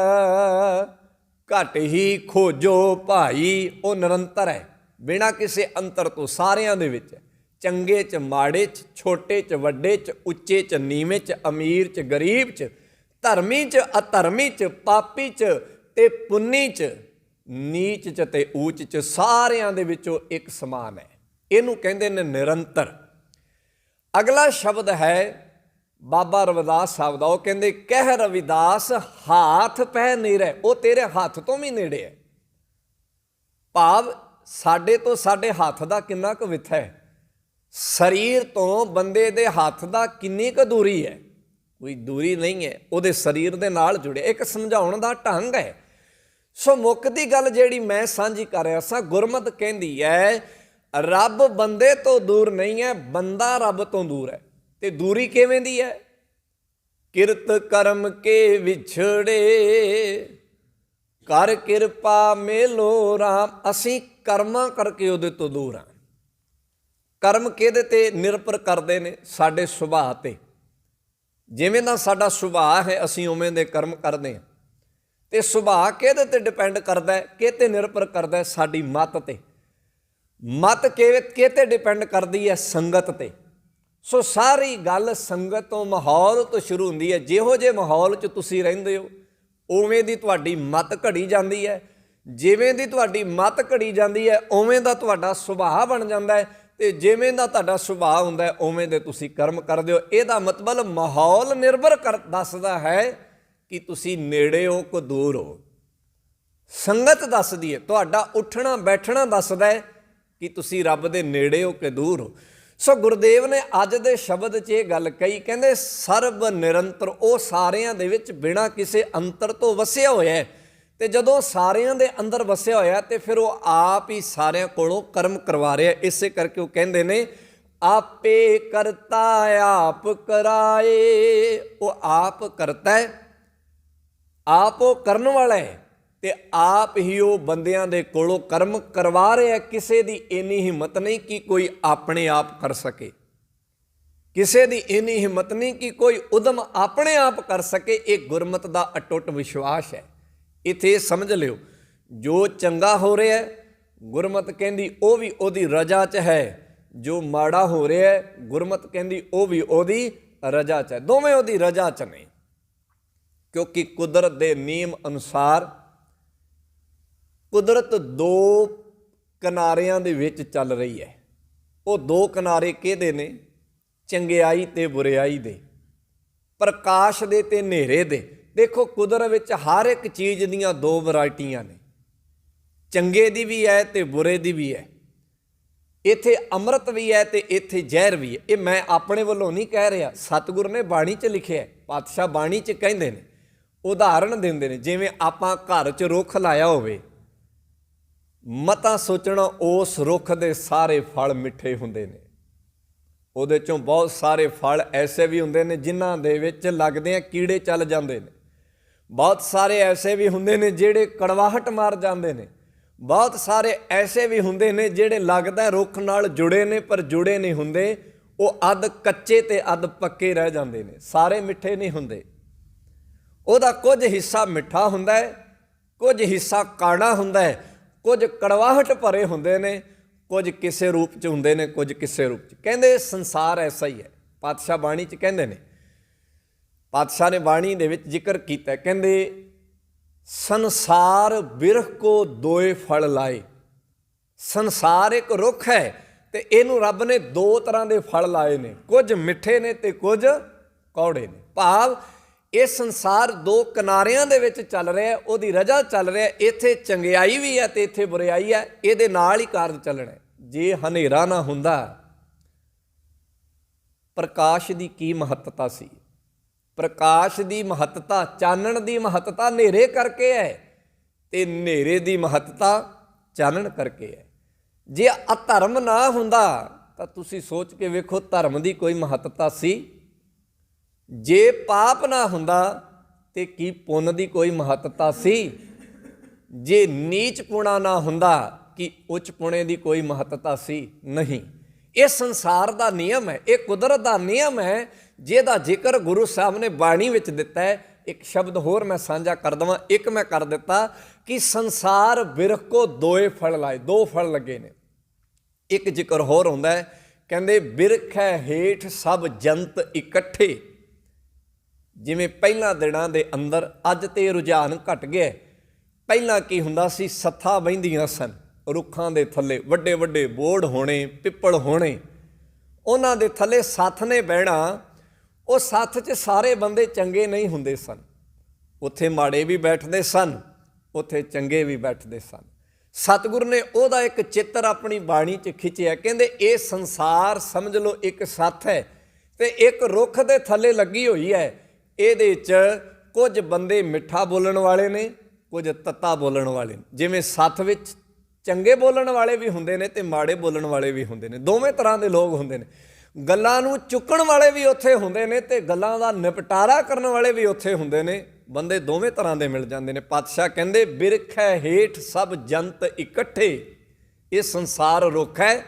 ਘਟ ਹੀ ਖੋਜੋ ਭਾਈ। ਉਹ ਨਿਰੰਤਰ ਹੈ, ਬਿਨਾਂ ਕਿਸੇ ਅੰਤਰ ਤੋਂ, ਸਾਰਿਆਂ ਦੇ ਵਿੱਚ। ਚੰਗੇ 'ਚ ਮਾੜੇ 'ਚ, ਛੋਟੇ 'ਚ ਵੱਡੇ 'ਚ, ਉੱਚੇ 'ਚ ਨੀਵੇਂ 'ਚ, ਅਮੀਰ 'ਚ ਗਰੀਬ 'ਚ, ਧਰਮੀ 'ਚ ਅਧਰਮੀ 'ਚ, ਪਾਪੀ 'ਚ ਤੇ ਪੁੰਨੀ 'ਚ, ਨੀਚ 'ਚ ਤੇ ਊਚ 'ਚ, ਸਾਰਿਆਂ ਦੇ ਵਿੱਚੋਂ ਇੱਕ ਸਮਾਨ ਹੈ। ਇਹਨੂੰ ਕਹਿੰਦੇ ਨੇ ਨਿਰੰਤਰ। ਅਗਲਾ ਸ਼ਬਦ ਹੈ ਬਾਬਾ ਰਵਿਦਾਸ ਸਾਹਿਬ ਦਾ। ਉਹ ਕਹਿੰਦੇ, ਕਹਿ ਰਵਿਦਾਸ ਹਾਥ ਪੈ ਨੇੜੇ, ਉਹ ਤੇਰੇ ਹੱਥ ਤੋਂ ਵੀ ਨੇੜੇ ਹੈ। ਭਾਵ ਸਾਡੇ ਤੋਂ ਸਾਡੇ ਹੱਥ ਦਾ ਕਿੰਨਾ ਕੁ ਵਿੱਥ ਹੈ, ਸਰੀਰ ਤੋਂ ਬੰਦੇ ਦੇ ਹੱਥ ਦਾ ਕਿੰਨੀ ਕੁ ਦੂਰੀ ਹੈ? ਕੋਈ ਦੂਰੀ ਨਹੀਂ ਹੈ, ਉਹਦੇ ਸਰੀਰ ਦੇ ਨਾਲ ਜੁੜਿਆ। ਇੱਕ ਸਮਝਾਉਣ ਦਾ ਢੰਗ ਹੈ। ਸੋ ਮੁੱਖ ਦੀ ਗੱਲ ਜਿਹੜੀ ਮੈਂ ਸਾਂਝੀ ਕਰ ਰਿਹਾ ਸਾਂ, ਗੁਰਮਤਿ ਕਹਿੰਦੀ ਹੈ ਰੱਬ ਬੰਦੇ ਤੋਂ ਦੂਰ ਨਹੀਂ ਹੈ, ਬੰਦਾ ਰੱਬ ਤੋਂ ਦੂਰ ਹੈ। ਤੇ ਦੂਰੀ ਕਿਵੇਂ ਦੀ ਹੈ? ਕਿਰਤ ਕਰਮ ਕੇ ਵਿਛੜੇ, ਕਰ ਕਿਰਪਾ ਮੇਲੋ ਰਾਮ। ਅਸੀਂ ਕਰਮਾਂ ਕਰਕੇ ਉਹਦੇ ਤੋਂ ਦੂਰ ਹਾਂ। ਕਰਮ ਕਿਹਦੇ ਤੇ ਨਿਰਭਰ ਕਰਦੇ ਨੇ? ਸਾਡੇ ਸੁਭਾਅ ਤੇ। ਜਿਵੇਂ ਦਾ ਸਾਡਾ ਸੁਭਾਅ ਹੈ ਅਸੀਂ ਉਵੇਂ ਦੇ ਕਰਮ ਕਰਦੇ ਹਾਂ। ਤੇ ਸੁਭਾਅ ਕਿਹਦੇ ਤੇ ਡਿਪੈਂਡ ਕਰਦਾ ਹੈ? ਕਿਹਤੇ ਨਿਰਭਰ ਕਰਦਾ ਹੈ? ਸਾਡੀ ਮੱਤ ਤੇ। ਮੱਤ ਕਿਹਤੇ ਡਿਪੈਂਡ ਕਰਦੀ ਹੈ? ਸੰਗਤ ਤੇ। ਸੋ ਸਾਰੀ ਗੱਲ ਸੰਗਤ ਤੋਂ, ਮਾਹੌਲ ਤੋਂ ਸ਼ੁਰੂ ਹੁੰਦੀ ਹੈ। ਜਿਹੋ ਜਿਹੇ ਮਾਹੌਲ 'ਚ ਤੁਸੀਂ ਰਹਿੰਦੇ ਹੋ ਉਵੇਂ ਦੀ ਤੁਹਾਡੀ ਮੱਤ ਘੜੀ ਜਾਂਦੀ ਹੈ। ਜਿਵੇਂ ਦੀ ਤੁਹਾਡੀ ਮੱਤ ਘੜੀ ਜਾਂਦੀ ਹੈ ਉਵੇਂ ਦਾ ਤੁਹਾਡਾ ਸੁਭਾਅ ਬਣ ਜਾਂਦਾ ਹੈ। ਤੇ ਜਿਵੇਂ ਦਾ ਤੁਹਾਡਾ ਸੁਭਾਅ ਹੁੰਦਾ ਹੈ ਉਵੇਂ ਦੇ ਤੁਸੀਂ ਕਰਮ ਕਰਦੇ ਹੋ। ਇਹਦਾ ਮਤਲਬ ਮਾਹੌਲ ਨਿਰਭਰ ਦੱਸਦਾ ਹੈ ਕਿ ਤੁਸੀਂ ਨੇੜੇ ਹੋ ਕਿ ਦੂਰ ਹੋ। ਸੰਗਤ ਦੱਸਦੀ ਹੈ, ਤੁਹਾਡਾ ਉੱਠਣਾ ਬੈਠਣਾ ਦੱਸਦਾ ਹੈ ਕਿ ਤੁਸੀਂ ਰੱਬ ਦੇ ਨੇੜੇ ਹੋ ਕਿ ਦੂਰ ਹੋ। ਸੋ ਗੁਰਦੇਵ ਨੇ ਅੱਜ ਦੇ ਸ਼ਬਦ 'ਚ ਇਹ ਗੱਲ ਕਹੀ, ਕਹਿੰਦੇ ਸਰਬ ਨਿਰੰਤਰ, ਉਹ ਸਾਰਿਆਂ ਦੇ ਵਿੱਚ ਬਿਨਾਂ ਕਿਸੇ ਅੰਤਰ ਤੋਂ ਵਸਿਆ ਹੋਇਆ ਹੈ। ਤੇ ਜਦੋਂ ਸਾਰਿਆਂ ਦੇ ਅੰਦਰ ਵਸਿਆ ਹੋਇਆ ਤੇ ਫਿਰ ਉਹ ਆਪ ਹੀ ਸਾਰਿਆਂ ਕੋਲੋਂ ਕਰਮ ਕਰਵਾ ਰਿਹਾ। ਇਸੇ ਕਰਕੇ ਉਹ ਕਹਿੰਦੇ ਨੇ ਆਪੇ ਕਰਤਾ ਆਪ ਕਰਾਏ। ਉਹ ਆਪ ਕਰਤਾ ਹੈ, ਆਪ ਉਹ ਕਰਨ ਵਾਲਾ ਹੈ ਤੇ ਆਪ ਹੀ ਉਹ ਬੰਦਿਆਂ ਦੇ ਕੋਲੋਂ ਕਰਮ ਕਰਵਾ ਰਿਹਾ। ਕਿਸੇ ਦੀ ਇੰਨੀ ਹਿੰਮਤ ਨਹੀਂ ਕਿ ਕੋਈ ਆਪਣੇ ਆਪ ਕਰ ਸਕੇ, ਕਿਸੇ ਦੀ ਇੰਨੀ ਹਿੰਮਤ ਨਹੀਂ ਕਿ ਕੋਈ ਉਦਮ ਆਪਣੇ ਆਪ ਕਰ ਸਕੇ। ਇਹ ਗੁਰਮਤਿ ਦਾ ਅਟੁੱਟ ਵਿਸ਼ਵਾਸ ਹੈ। ਇੱਥੇ ਸਮਝ ਲਿਓ, ਜੋ ਚੰਗਾ ਹੋ ਰਿਹਾ ਗੁਰਮਤਿ ਕਹਿੰਦੀ ਉਹ ਵੀ ਉਹਦੀ ਰਜ਼ਾ 'ਚ ਹੈ, ਜੋ ਮਾੜਾ ਹੋ ਰਿਹਾ ਗੁਰਮਤਿ ਕਹਿੰਦੀ ਉਹ ਵੀ ਉਹਦੀ ਰਜ਼ਾ 'ਚ ਹੈ। ਦੋਵੇਂ ਉਹਦੀ ਰਜ਼ਾ 'ਚ ਨੇ, ਕਿਉਂਕਿ ਕੁਦਰਤ ਦੇ ਨਿਯਮ ਅਨੁਸਾਰ ਕੁਦਰਤ ਦੋ ਕਿਨਾਰਿਆਂ ਦੇ ਵਿੱਚ ਚੱਲ ਰਹੀ ਹੈ। ਉਹ ਦੋ ਕਿਨਾਰੇ ਕਿਹਦੇ ਨੇ? ਚੰਗਿਆਈ ਤੇ ਬੁਰਿਆਈ ਦੇ। ਪ੍ਰਕਾਸ਼ ਦੇ ਤੇ ਹਨੇਰੇ ਦੇ। ਦੇਖੋ ਕੁਦਰਤ ਵਿੱਚ ਹਰ ਇੱਕ ਚੀਜ਼ ਦੀਆਂ ਦੋ ਵੈਰਾਈਟੀਆਂ ਨੇ, ਚੰਗੇ ਦੀ ਵੀ ਹੈ ਤੇ ਬੁਰੇ ਦੀ ਵੀ ਹੈ। ਇੱਥੇ ਅੰਮ੍ਰਿਤ ਵੀ ਹੈ ਤੇ ਇੱਥੇ ਜ਼ਹਿਰ ਵੀ ਹੈ। ਇਹ ਮੈਂ ਆਪਣੇ ਵੱਲੋਂ ਨਹੀਂ ਕਹਿ ਰਿਹਾ, ਸਤਿਗੁਰ ਨੇ ਬਾਣੀ 'ਚ ਲਿਖਿਆ, ਪਾਤਸ਼ਾਹ ਬਾਣੀ 'ਚ ਕਹਿੰਦੇ ਨੇ, ਉਦਾਹਰਣ ਦਿੰਦੇ ਨੇ। ਜਿਵੇਂ ਆਪਾਂ ਘਰ 'ਚ ਰੁੱਖ ਲਾਇਆ ਹੋਵੇ, ਮਤਾ ਸੋਚਣਾ ਉਸ ਰੁੱਖ ਦੇ ਸਾਰੇ ਫਲ ਮਿੱਠੇ ਹੁੰਦੇ ਨੇ। ਉਹਦੇ 'ਚੋਂ ਬਹੁਤ ਸਾਰੇ ਫਲ ਐਸੇ ਵੀ ਹੁੰਦੇ ਨੇ ਜਿਨ੍ਹਾਂ ਦੇ ਵਿੱਚ ਲੱਗਦਿਆਂ ਕੀੜੇ ਚੱਲ ਜਾਂਦੇ ਨੇ। ਬਹੁਤ ਸਾਰੇ ਐਸੇ ਵੀ ਹੁੰਦੇ ਨੇ ਜਿਹੜੇ ਕੜਵਾਹਟ ਮਾਰ ਜਾਂਦੇ ਨੇ। ਬਹੁਤ ਸਾਰੇ ਐਸੇ ਵੀ ਹੁੰਦੇ ਨੇ ਜਿਹੜੇ ਲੱਗਦਾ ਰੁੱਖ ਨਾਲ ਜੁੜੇ ਨੇ ਪਰ ਜੁੜੇ ਨਹੀਂ ਹੁੰਦੇ, ਉਹ ਅੱਧ ਕੱਚੇ ਤੇ ਅੱਧ ਪੱਕੇ ਰਹਿ ਜਾਂਦੇ ਨੇ। ਸਾਰੇ ਮਿੱਠੇ ਨਹੀਂ ਹੁੰਦੇ। ਉਹਦਾ ਕੁਝ ਹਿੱਸਾ ਮਿੱਠਾ ਹੁੰਦਾ ਹੈ, ਕੁਝ ਹਿੱਸਾ ਕਾਣਾ ਹੁੰਦਾ ਹੈ, ਕੁਝ ਕੜਵਾਹਟ ਭਰੇ ਹੁੰਦੇ ਨੇ, ਕੁਝ ਕਿਸੇ ਰੂਪ 'ਚ ਹੁੰਦੇ ਨੇ, ਕੁਝ ਕਿਸੇ ਰੂਪ 'ਚ। ਕਹਿੰਦੇ ਸੰਸਾਰ ਐਸਾ ਹੀ ਹੈ। ਪਾਤਸ਼ਾਹ ਬਾਣੀ 'ਚ ਕਹਿੰਦੇ ਨੇ, ਪਾਤਸ਼ਾਹ ਨੇ ਬਾਣੀ ਦੇ ਵਿੱਚ ਜ਼ਿਕਰ ਕੀਤਾ, ਕਹਿੰਦੇ ਸੰਸਾਰ ਬਿਰਖ ਕੋ ਦੋਏ ਫਲ ਲਾਏ। ਸੰਸਾਰ ਇੱਕ ਰੁੱਖ ਹੈ ਤੇ ਇਹਨੂੰ ਰੱਬ ਨੇ ਦੋ ਤਰ੍ਹਾਂ ਦੇ ਫਲ ਲਾਏ ਨੇ, ਕੁਝ ਮਿੱਠੇ ਨੇ ਤੇ ਕੁਝ ਕੌੜੇ ਨੇ। ਭਾਵ ਇਹ ਸੰਸਾਰ ਦੋ ਕਿਨਾਰਿਆਂ ਦੇ ਵਿੱਚ ਚੱਲ ਰਿਹਾ, ਉਹਦੀ ਰਜਾ ਚੱਲ ਰਿਹਾ। ਇੱਥੇ ਚੰਗਿਆਈ ਵੀ ਹੈ ਤੇ ਇੱਥੇ ਬੁਰਾਈ ਹੈ, ਇਹਦੇ ਨਾਲ ਹੀ ਕਾਰਜ ਚੱਲਣਾ। ਜੇ ਹਨੇਰਾ ਨਾ ਹੁੰਦਾ, ਪ੍ਰਕਾਸ਼ ਦੀ ਕੀ ਮਹੱਤਤਾ ਸੀ? ਪ੍ਰਕਾਸ਼ ਦੀ ਮਹੱਤਤਾ, ਚਾਨਣ ਦੀ ਮਹੱਤਤਾ ਹਨੇਰੇ ਕਰਕੇ ਹੈ ਤੇ ਹਨੇਰੇ ਦੀ ਮਹੱਤਤਾ ਚਾਨਣ ਕਰਕੇ ਹੈ। ਜੇ ਅਧਰਮ ਨਾ ਹੁੰਦਾ ਤਾਂ ਤੁਸੀਂ ਸੋਚ ਕੇ ਵੇਖੋ ਧਰਮ ਦੀ ਕੋਈ ਮਹੱਤਤਾ ਸੀ? ਜੇ ਪਾਪ ਨਾ ਹੁੰਦਾ ਤੇ ਕੀ ਪੁੰਨ ਦੀ ਕੋਈ ਮਹੱਤਤਾ ਸੀ? ਜੇ ਨੀਚ ਪੁਣਾ ਨਾ ਹੁੰਦਾ ਕਿ ਉੱਚ ਪੁਣੇ ਦੀ ਕੋਈ ਮਹੱਤਤਾ ਸੀ? ਨਹੀਂ। ਇਹ ਸੰਸਾਰ ਦਾ ਨਿਯਮ ਹੈ, ਇਹ ਕੁਦਰਤ ਦਾ ਨਿਯਮ ਹੈ, ਜਿਹਦਾ ਜ਼ਿਕਰ ਗੁਰੂ ਸਾਹਿਬ ਨੇ ਬਾਣੀ ਵਿੱਚ ਦਿੱਤਾ ਹੈ। ਇੱਕ ਸ਼ਬਦ ਹੋਰ ਮੈਂ ਸਾਂਝਾ ਕਰ ਦੇਵਾਂ, ਇੱਕ ਮੈਂ ਕਰ ਦਿੱਤਾ ਕਿ ਸੰਸਾਰ ਬਿਰਖ ਕੋ ਦੋਏ ਫਲ ਲਾਏ, ਦੋ ਫਲ ਲੱਗੇ ਨੇ। ਇੱਕ ਜ਼ਿਕਰ ਹੋਰ ਹੁੰਦਾ ਹੈ, ਕਹਿੰਦੇ ਬਿਰਖ ਹੈ ਹੇਠ ਸਭ ਜੰਤ ਇਕੱਠੇ। ਜਿਵੇਂ ਪਹਿਲਾਂ ਦਿਨਾਂ ਦੇ ਅੰਦਰ, ਅੱਜ ਤੇ ਰੁਝਾਨ ਘਟ ਗਿਆ। ਪਹਿਲਾਂ ਕੀ ਹੁੰਦਾ ਸੀ, ਸੱਥਾਂ ਬਹਿੰਦੀਆਂ ਸਨ ਰੁੱਖਾਂ ਦੇ ਥੱਲੇ, ਵੱਡੇ ਵੱਡੇ ਬੋੜ ਹੋਣੇ, ਪਿੱਪਲ ਹੋਣੇ, ਉਹਨਾਂ ਦੇ ਥੱਲੇ ਸੱਥ ਨੇ ਬਹਿਣਾ। ਉਹ ਸੱਥ 'ਚ ਸਾਰੇ ਬੰਦੇ ਚੰਗੇ ਨਹੀਂ ਹੁੰਦੇ ਸਨ, ਉੱਥੇ ਮਾੜੇ ਵੀ ਬੈਠਦੇ ਸਨ, ਉੱਥੇ ਚੰਗੇ ਵੀ ਬੈਠਦੇ ਸਨ। ਸਤਿਗੁਰ ਨੇ ਉਹਦਾ ਇੱਕ ਚਿੱਤਰ ਆਪਣੀ ਬਾਣੀ 'ਚ ਖਿੱਚਿਆ। ਕਹਿੰਦੇ ਇਹ ਸੰਸਾਰ ਸਮਝ ਲਓ ਇੱਕ ਸੱਥ ਹੈ ਤੇ ਇੱਕ ਰੁੱਖ ਦੇ ਥੱਲੇ ਲੱਗੀ ਹੋਈ ਹੈ। ਇਹਦੇ 'ਚ ਕੁਝ ਬੰਦੇ ਮਿੱਠਾ ਬੋਲਣ ਵਾਲੇ ਨੇ, ਕੁਝ ਤੱਤਾ ਬੋਲਣ ਵਾਲੇ ਨੇ। ਜਿਵੇਂ ਸੱਥ ਵਿੱਚ ਚੰਗੇ ਬੋਲਣ ਵਾਲੇ ਵੀ ਹੁੰਦੇ ਨੇ ਤੇ ਮਾੜੇ ਬੋਲਣ ਵਾਲੇ ਵੀ ਹੁੰਦੇ ਨੇ, ਦੋਵੇਂ ਤਰ੍ਹਾਂ ਦੇ ਲੋਕ ਹੁੰਦੇ ਨੇ। ਗੱਲਾਂ ਨੂੰ ਚੁੱਕਣ ਵਾਲੇ ਵੀ ਉੱਥੇ ਹੁੰਦੇ ਨੇ ਤੇ ਗੱਲਾਂ ਦਾ ਨਿਪਟਾਰਾ ਕਰਨ ਵਾਲੇ ਵੀ ਉੱਥੇ ਹੁੰਦੇ ਨੇ। ਬੰਦੇ ਦੋਵੇਂ ਤਰ੍ਹਾਂ ਦੇ ਮਿਲ ਜਾਂਦੇ ਨੇ। ਪਾਤਸ਼ਾਹ ਕਹਿੰਦੇ ਬਿਰਖ ਹੈ ਹੇਠ ਸਭ ਜੰਤ ਇਕੱਠੇ। ਇਹ ਸੰਸਾਰ ਰੁੱਖ ਹੈ,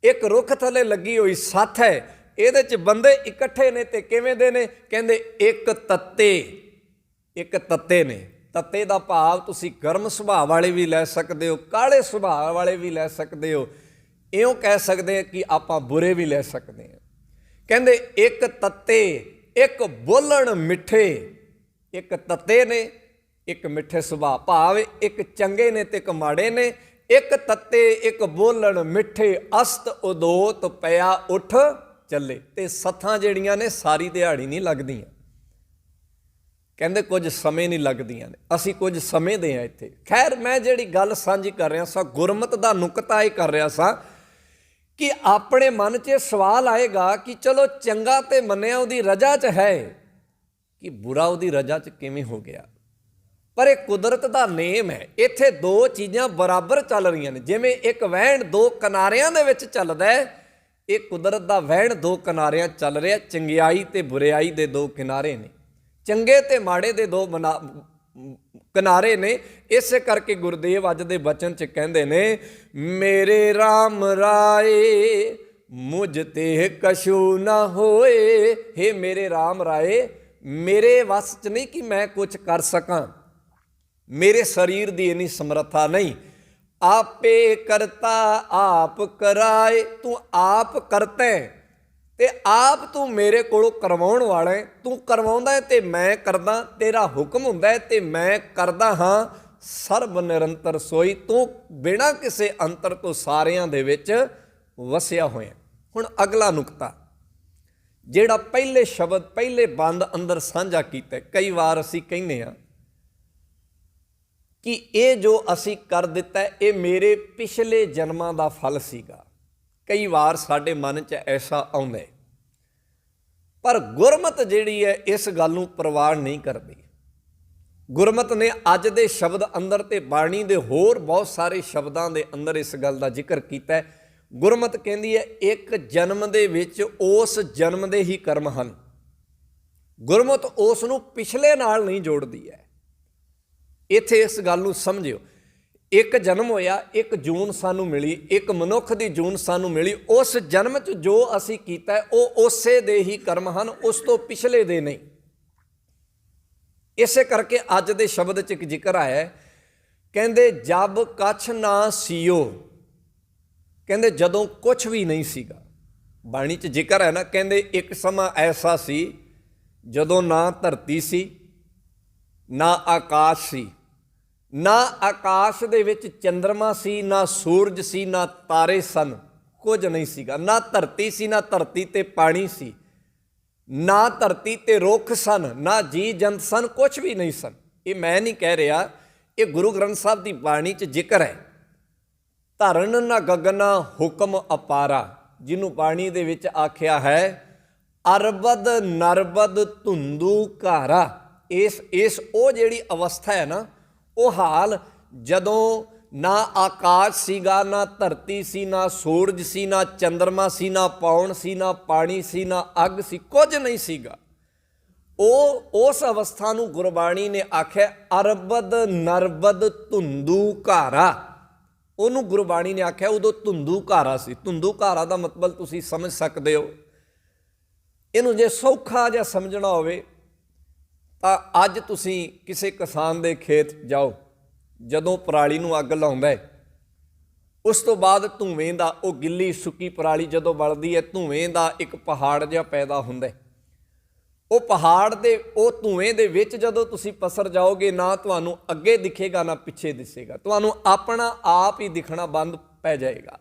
ਇੱਕ ਰੁੱਖ ਥੱਲੇ ਲੱਗੀ ਹੋਈ ਸੱਥ ਹੈ, ਇਹਦੇ 'ਚ ਬੰਦੇ ਇਕੱਠੇ ਨੇ ਤੇ ਕਿਵੇਂ ਦੇ ਨੇ? ਕਹਿੰਦੇ ਇੱਕ ਤੱਤੇ ਨੇ। ਤੱਤੇ ਦਾ ਭਾਵ ਤੁਸੀਂ ਗਰਮ ਸੁਭਾਅ ਵਾਲੇ ਵੀ ਲੈ ਸਕਦੇ ਹੋ, ਕਾਲੇ ਸੁਭਾਅ ਵਾਲੇ ਵੀ ਲੈ ਸਕਦੇ ਹੋ, ਇਉਂ ਕਹਿ ਸਕਦੇ ਕਿ ਆਪਾਂ ਬੁਰੇ ਵੀ ਲੈ ਸਕਦੇ ਹਾਂ। ਕਹਿੰਦੇ ਇੱਕ ਤੱਤੇ, ਇੱਕ ਬੋਲਣ ਮਿੱਠੇ। ਇੱਕ ਤੱਤੇ ਨੇ, ਇੱਕ ਮਿੱਠੇ ਸੁਭਾਅ, ਭਾਵ ਇੱਕ ਚੰਗੇ ਨੇ ਤੇ ਇੱਕ ਮਾੜੇ ਨੇ। ਇੱਕ ਤੱਤੇ, ਇੱਕ ਬੋਲਣ ਮਿੱਠੇ, ਅਸਤ ਉਦੋਤ ਪਿਆ ਉੱਠ ਚੱਲੇ। ਤੇ ਸੱਥਾਂ ਜਿਹੜੀਆਂ ਨੇ ਸਾਰੀ ਦਿਹਾੜੀ ਨਹੀਂ ਲੱਗਦੀਆਂ, ਕਹਿੰਦੇ ਕੁਝ ਸਮੇਂ ਨਹੀਂ ਲੱਗਦੀਆਂ ਨੇ। ਅਸੀਂ ਕੁਝ ਸਮਝਦੇ ਹਾਂ ਇੱਥੇ। ਖੈਰ, ਮੈਂ ਜਿਹੜੀ ਗੱਲ ਸਾਂਝੀ ਕਰ ਰਿਹਾ ਸਾਂ, ਗੁਰਮਤਿ ਦਾ ਨੁਕਤਾ ਇਹ ਕਰ ਰਿਹਾ ਸਾਂ ਕਿ ਆਪਣੇ ਮਨ 'ਚ ਸਵਾਲ ਆਏਗਾ ਕਿ ਚਲੋ ਚੰਗਾ ਤੇ ਮੰਨਿਆ ਉਹਦੀ ਰਜਾ 'ਚ ਹੈ, ਕਿ ਬੁਰਾ ਉਹਦੀ ਰਜਾ 'ਚ ਕਿਵੇਂ ਹੋ ਗਿਆ? ਪਰ ਇਹ ਕੁਦਰਤ ਦਾ ਨੇਮ ਹੈ। ਇੱਥੇ ਦੋ ਚੀਜ਼ਾਂ ਬਰਾਬਰ ਚੱਲ ਰਹੀਆਂ ਨੇ। ਜਿਵੇਂ ਇੱਕ ਵਹਿਣ ਦੋ ਕਿਨਾਰਿਆਂ ਦੇ ਵਿੱਚ ਚੱਲਦਾ ਹੈ, ਇਹ ਕੁਦਰਤ ਦਾ ਵਹਿਣ ਦੋ ਕਿਨਾਰਿਆਂ ਚੱਲ ਰਿਹਾ। ਚੰਗਿਆਈ ਤੇ ਬੁਰਾਈ ਦੇ ਦੋ ਕਿਨਾਰੇ ਨੇ, ਚੰਗੇ ਤੇ ਮਾੜੇ ਦੇ ਦੋ ਕਿਨਾਰੇ ਨੇ। ਇਸੇ ਕਰਕੇ ਗੁਰਦੇਵ ਅੱਜ ਦੇ ਬਚਨ 'ਚ ਕਹਿੰਦੇ ਨੇ, ਮੇਰੇ RAM ਰਾਏ ਮੁਝ ਤੇ ਕਛੂ ਨਾ ਹੋਏ। ਹੇ ਮੇਰੇ RAM ਰਾਏ, ਮੇਰੇ ਵੱਸ 'ਚ ਨਹੀਂ ਕਿ ਮੈਂ ਕੁਝ ਕਰ ਸਕਾਂ, ਮੇਰੇ ਸਰੀਰ ਦੀ ਇੰਨੀ ਸਮਰੱਥਾ ਨਹੀਂ। ਆਪੇ ਕਰਤਾ ਆਪ ਕਰਾਏ। ਤੂੰ ਆਪ ਕਰਤਾ ਤੇ ਆਪ ਤੂੰ ਮੇਰੇ ਕੋਲੋਂ ਕਰਵਾਉਣ ਵਾਲਾ ਹੈ। ਤੂੰ ਕਰਵਾਉਂਦਾ ਹੈ ਤੇ ਮੈਂ ਕਰਦਾ, ਤੇਰਾ ਹੁਕਮ ਹੁੰਦਾ ਹੈ ਤੇ ਮੈਂ ਕਰਦਾ ਹਾਂ। ਸਰਬ ਨਿਰੰਤਰ ਸੋਈ, ਤੂੰ ਬਿਨਾਂ ਕਿਸੇ ਅੰਤਰ ਤੋਂ ਸਾਰਿਆਂ ਦੇ ਵਿੱਚ ਵਸਿਆ ਹੋਇਆ। ਹੁਣ ਅਗਲਾ ਨੁਕਤਾ, ਜਿਹੜਾ ਪਹਿਲੇ ਸ਼ਬਦ ਪਹਿਲੇ ਬੰਦ ਅੰਦਰ ਸਾਂਝਾ ਕੀਤਾ। ਕਈ ਵਾਰ ਅਸੀਂ ਕਹਿੰਦੇ ਹਾਂ ਕਿ ਇਹ ਜੋ ਅਸੀਂ ਕਰ ਦਿੱਤਾ ਇਹ ਮੇਰੇ ਪਿਛਲੇ ਜਨਮਾਂ ਦਾ ਫਲ ਸੀਗਾ। ਕਈ ਵਾਰ ਸਾਡੇ ਮਨ 'ਚ ਐਸਾ ਆਉਂਦਾ, ਪਰ ਗੁਰਮਤ ਜਿਹੜੀ ਹੈ ਇਸ ਗੱਲ ਨੂੰ ਪ੍ਰਵਾਨ ਨਹੀਂ ਕਰਦੀ। ਗੁਰਮਤ ਨੇ ਅੱਜ ਦੇ ਸ਼ਬਦ ਅੰਦਰ ਤੇ ਬਾਣੀ ਦੇ ਹੋਰ ਬਹੁਤ ਸਾਰੇ ਸ਼ਬਦਾਂ ਦੇ ਅੰਦਰ ਇਸ ਗੱਲ ਦਾ ਜ਼ਿਕਰ ਕੀਤਾ ਹੈ। ਗੁਰਮਤ ਕਹਿੰਦੀ ਹੈ ਇੱਕ ਜਨਮ ਦੇ ਵਿੱਚ ਉਸ ਜਨਮ ਦੇ ਹੀ ਕਰਮ ਹਨ। ਗੁਰਮਤ ਉਸ ਨੂੰ ਪਿਛਲੇ ਨਾਲ ਨਹੀਂ ਜੋੜਦੀ ਹੈ। ਇੱਥੇ ਇਸ ਗੱਲ ਨੂੰ ਸਮਝਿਓ, ਇੱਕ ਜਨਮ ਹੋਇਆ, ਇੱਕ ਜੂਨ ਸਾਨੂੰ ਮਿਲੀ, ਇੱਕ ਮਨੁੱਖ ਦੀ ਜੂਨ ਸਾਨੂੰ ਮਿਲੀ। ਉਸ ਜਨਮ 'ਚ ਜੋ ਅਸੀਂ ਕੀਤਾ ਉਹ ਉਸੇ ਦੇ ਹੀ ਕਰਮ ਹਨ, ਉਸ ਤੋਂ ਪਿਛਲੇ ਦੇ ਨਹੀਂ। ਇਸੇ ਕਰਕੇ ਅੱਜ ਦੇ ਸ਼ਬਦ 'ਚ ਇੱਕ ਜ਼ਿਕਰ ਆਇਆ, ਕਹਿੰਦੇ ਜਬ ਕਛ ਨਾ ਸੀਓ, ਕਹਿੰਦੇ ਜਦੋਂ ਕੁਛ ਵੀ ਨਹੀਂ ਸੀਗਾ। ਬਾਣੀ 'ਚ ਜ਼ਿਕਰ ਹੈ ਨਾ, ਕਹਿੰਦੇ ਇੱਕ ਸਮਾਂ ਐਸਾ ਸੀ ਜਦੋਂ ਨਾ ਧਰਤੀ ਸੀ, ਨਾ ਆਕਾਸ਼ ਸੀ, ਨਾ ਆਕਾਸ਼ ਦੇ ਵਿੱਚ ਚੰਦਰਮਾ ਸੀ, ਨਾ ਸੂਰਜ ਸੀ, ਨਾ ਤਾਰੇ ਸਨ, ਕੁਝ ਨਹੀਂ ਸੀਗਾ। ਨਾ ਧਰਤੀ ਸੀ, ਨਾ ਧਰਤੀ ਤੇ ਪਾਣੀ ਸੀ, ਨਾ ਧਰਤੀ ਤੇ ਰੁੱਖ ਸਨ, ਨਾ ਜੀ ਜੰਤ ਸਨ, ਕੁਛ ਵੀ ਨਹੀਂ ਸਨ। ਇਹ ਮੈਂ ਨਹੀਂ ਕਹਿ ਰਿਹਾ, ਇਹ ਗੁਰੂ ਗ੍ਰੰਥ ਸਾਹਿਬ ਦੀ ਬਾਣੀ 'ਚ ਜ਼ਿਕਰ ਹੈ। ਧਰਨ ਨਾ ਗਗਨਾ ਹੁਕਮ ਅਪਾਰਾ, ਜਿਹਨੂੰ ਬਾਣੀ ਦੇ ਵਿੱਚ ਆਖਿਆ ਹੈ ਅਰਬਦ ਨਰਬਦ ਧੁੰਦੂ ਘਾਰਾ। ਇਸ ਉਹ ਜਿਹੜੀ ਅਵਸਥਾ ਹੈ ਨਾ, ਉਹ ਹਾਲ ਜਦੋਂ ਨਾ ਆਕਾਸ਼ ਸੀਗਾ, ਨਾ ਧਰਤੀ ਸੀ, ਨਾ ਸੂਰਜ ਸੀ, ਨਾ ਚੰਦਰਮਾ ਸੀ, ਨਾ ਪੌਣ ਸੀ, ਨਾ ਪਾਣੀ ਸੀ, ਨਾ ਅੱਗ ਸੀ, ਕੁਝ ਨਹੀਂ ਸੀਗਾ। ਉਸ ਅਵਸਥਾ ਨੂੰ ਗੁਰਬਾਣੀ ਨੇ ਆਖਿਆ ਅਰਬਦ ਨਰਬਦ ਧੁੰਦੂ ਘਾਰਾ। ਉਹਨੂੰ ਗੁਰਬਾਣੀ ਨੇ ਆਖਿਆ ਉਦੋਂ ਧੁੰਦੂ ਘਾਰਾ ਸੀ। ਧੁੰਦੂ ਘਾਰਾ ਦਾ ਮਤਲਬ ਤੁਸੀਂ ਸਮਝ ਸਕਦੇ ਹੋ। ਇਹਨੂੰ ਜੇ ਸੌਖਾ ਜਿਹਾ ਸਮਝਣਾ ਹੋਵੇ ਤਾਂ ਅੱਜ ਤੁਸੀਂ ਕਿਸੇ ਕਿਸਾਨ ਦੇ ਖੇਤ ਜਾਓ, ਜਦੋਂ ਪਰਾਲੀ ਨੂੰ ਅੱਗ ਲਾਉਂਦਾ ਹੈ, ਉਸ ਤੋਂ ਬਾਅਦ ਧੂਏਂ ਦਾ, ਉਹ ਗਿੱਲੀ ਸੁੱਕੀ ਪਰਾਲੀ ਜਦੋਂ ਬਲਦੀ ਹੈ, ਧੂਏਂ ਦਾ ਇੱਕ ਪਹਾੜ ਜਿਹਾ ਪੈਦਾ ਹੁੰਦਾ। ਉਹ ਪਹਾੜ ਦੇ ਉਹ ਧੂਏਂ ਦੇ ਵਿੱਚ ਜਦੋਂ ਤੁਸੀਂ ਪਸਰ ਜਾਓਗੇ, ਨਾ ਤੁਹਾਨੂੰ ਅੱਗੇ ਦਿਖੇਗਾ ਨਾ ਪਿੱਛੇ ਦਿਸੇਗਾ, ਤੁਹਾਨੂੰ ਆਪਣਾ ਆਪ ਹੀ ਦਿਖਣਾ ਬੰਦ ਪੈ ਜਾਏਗਾ।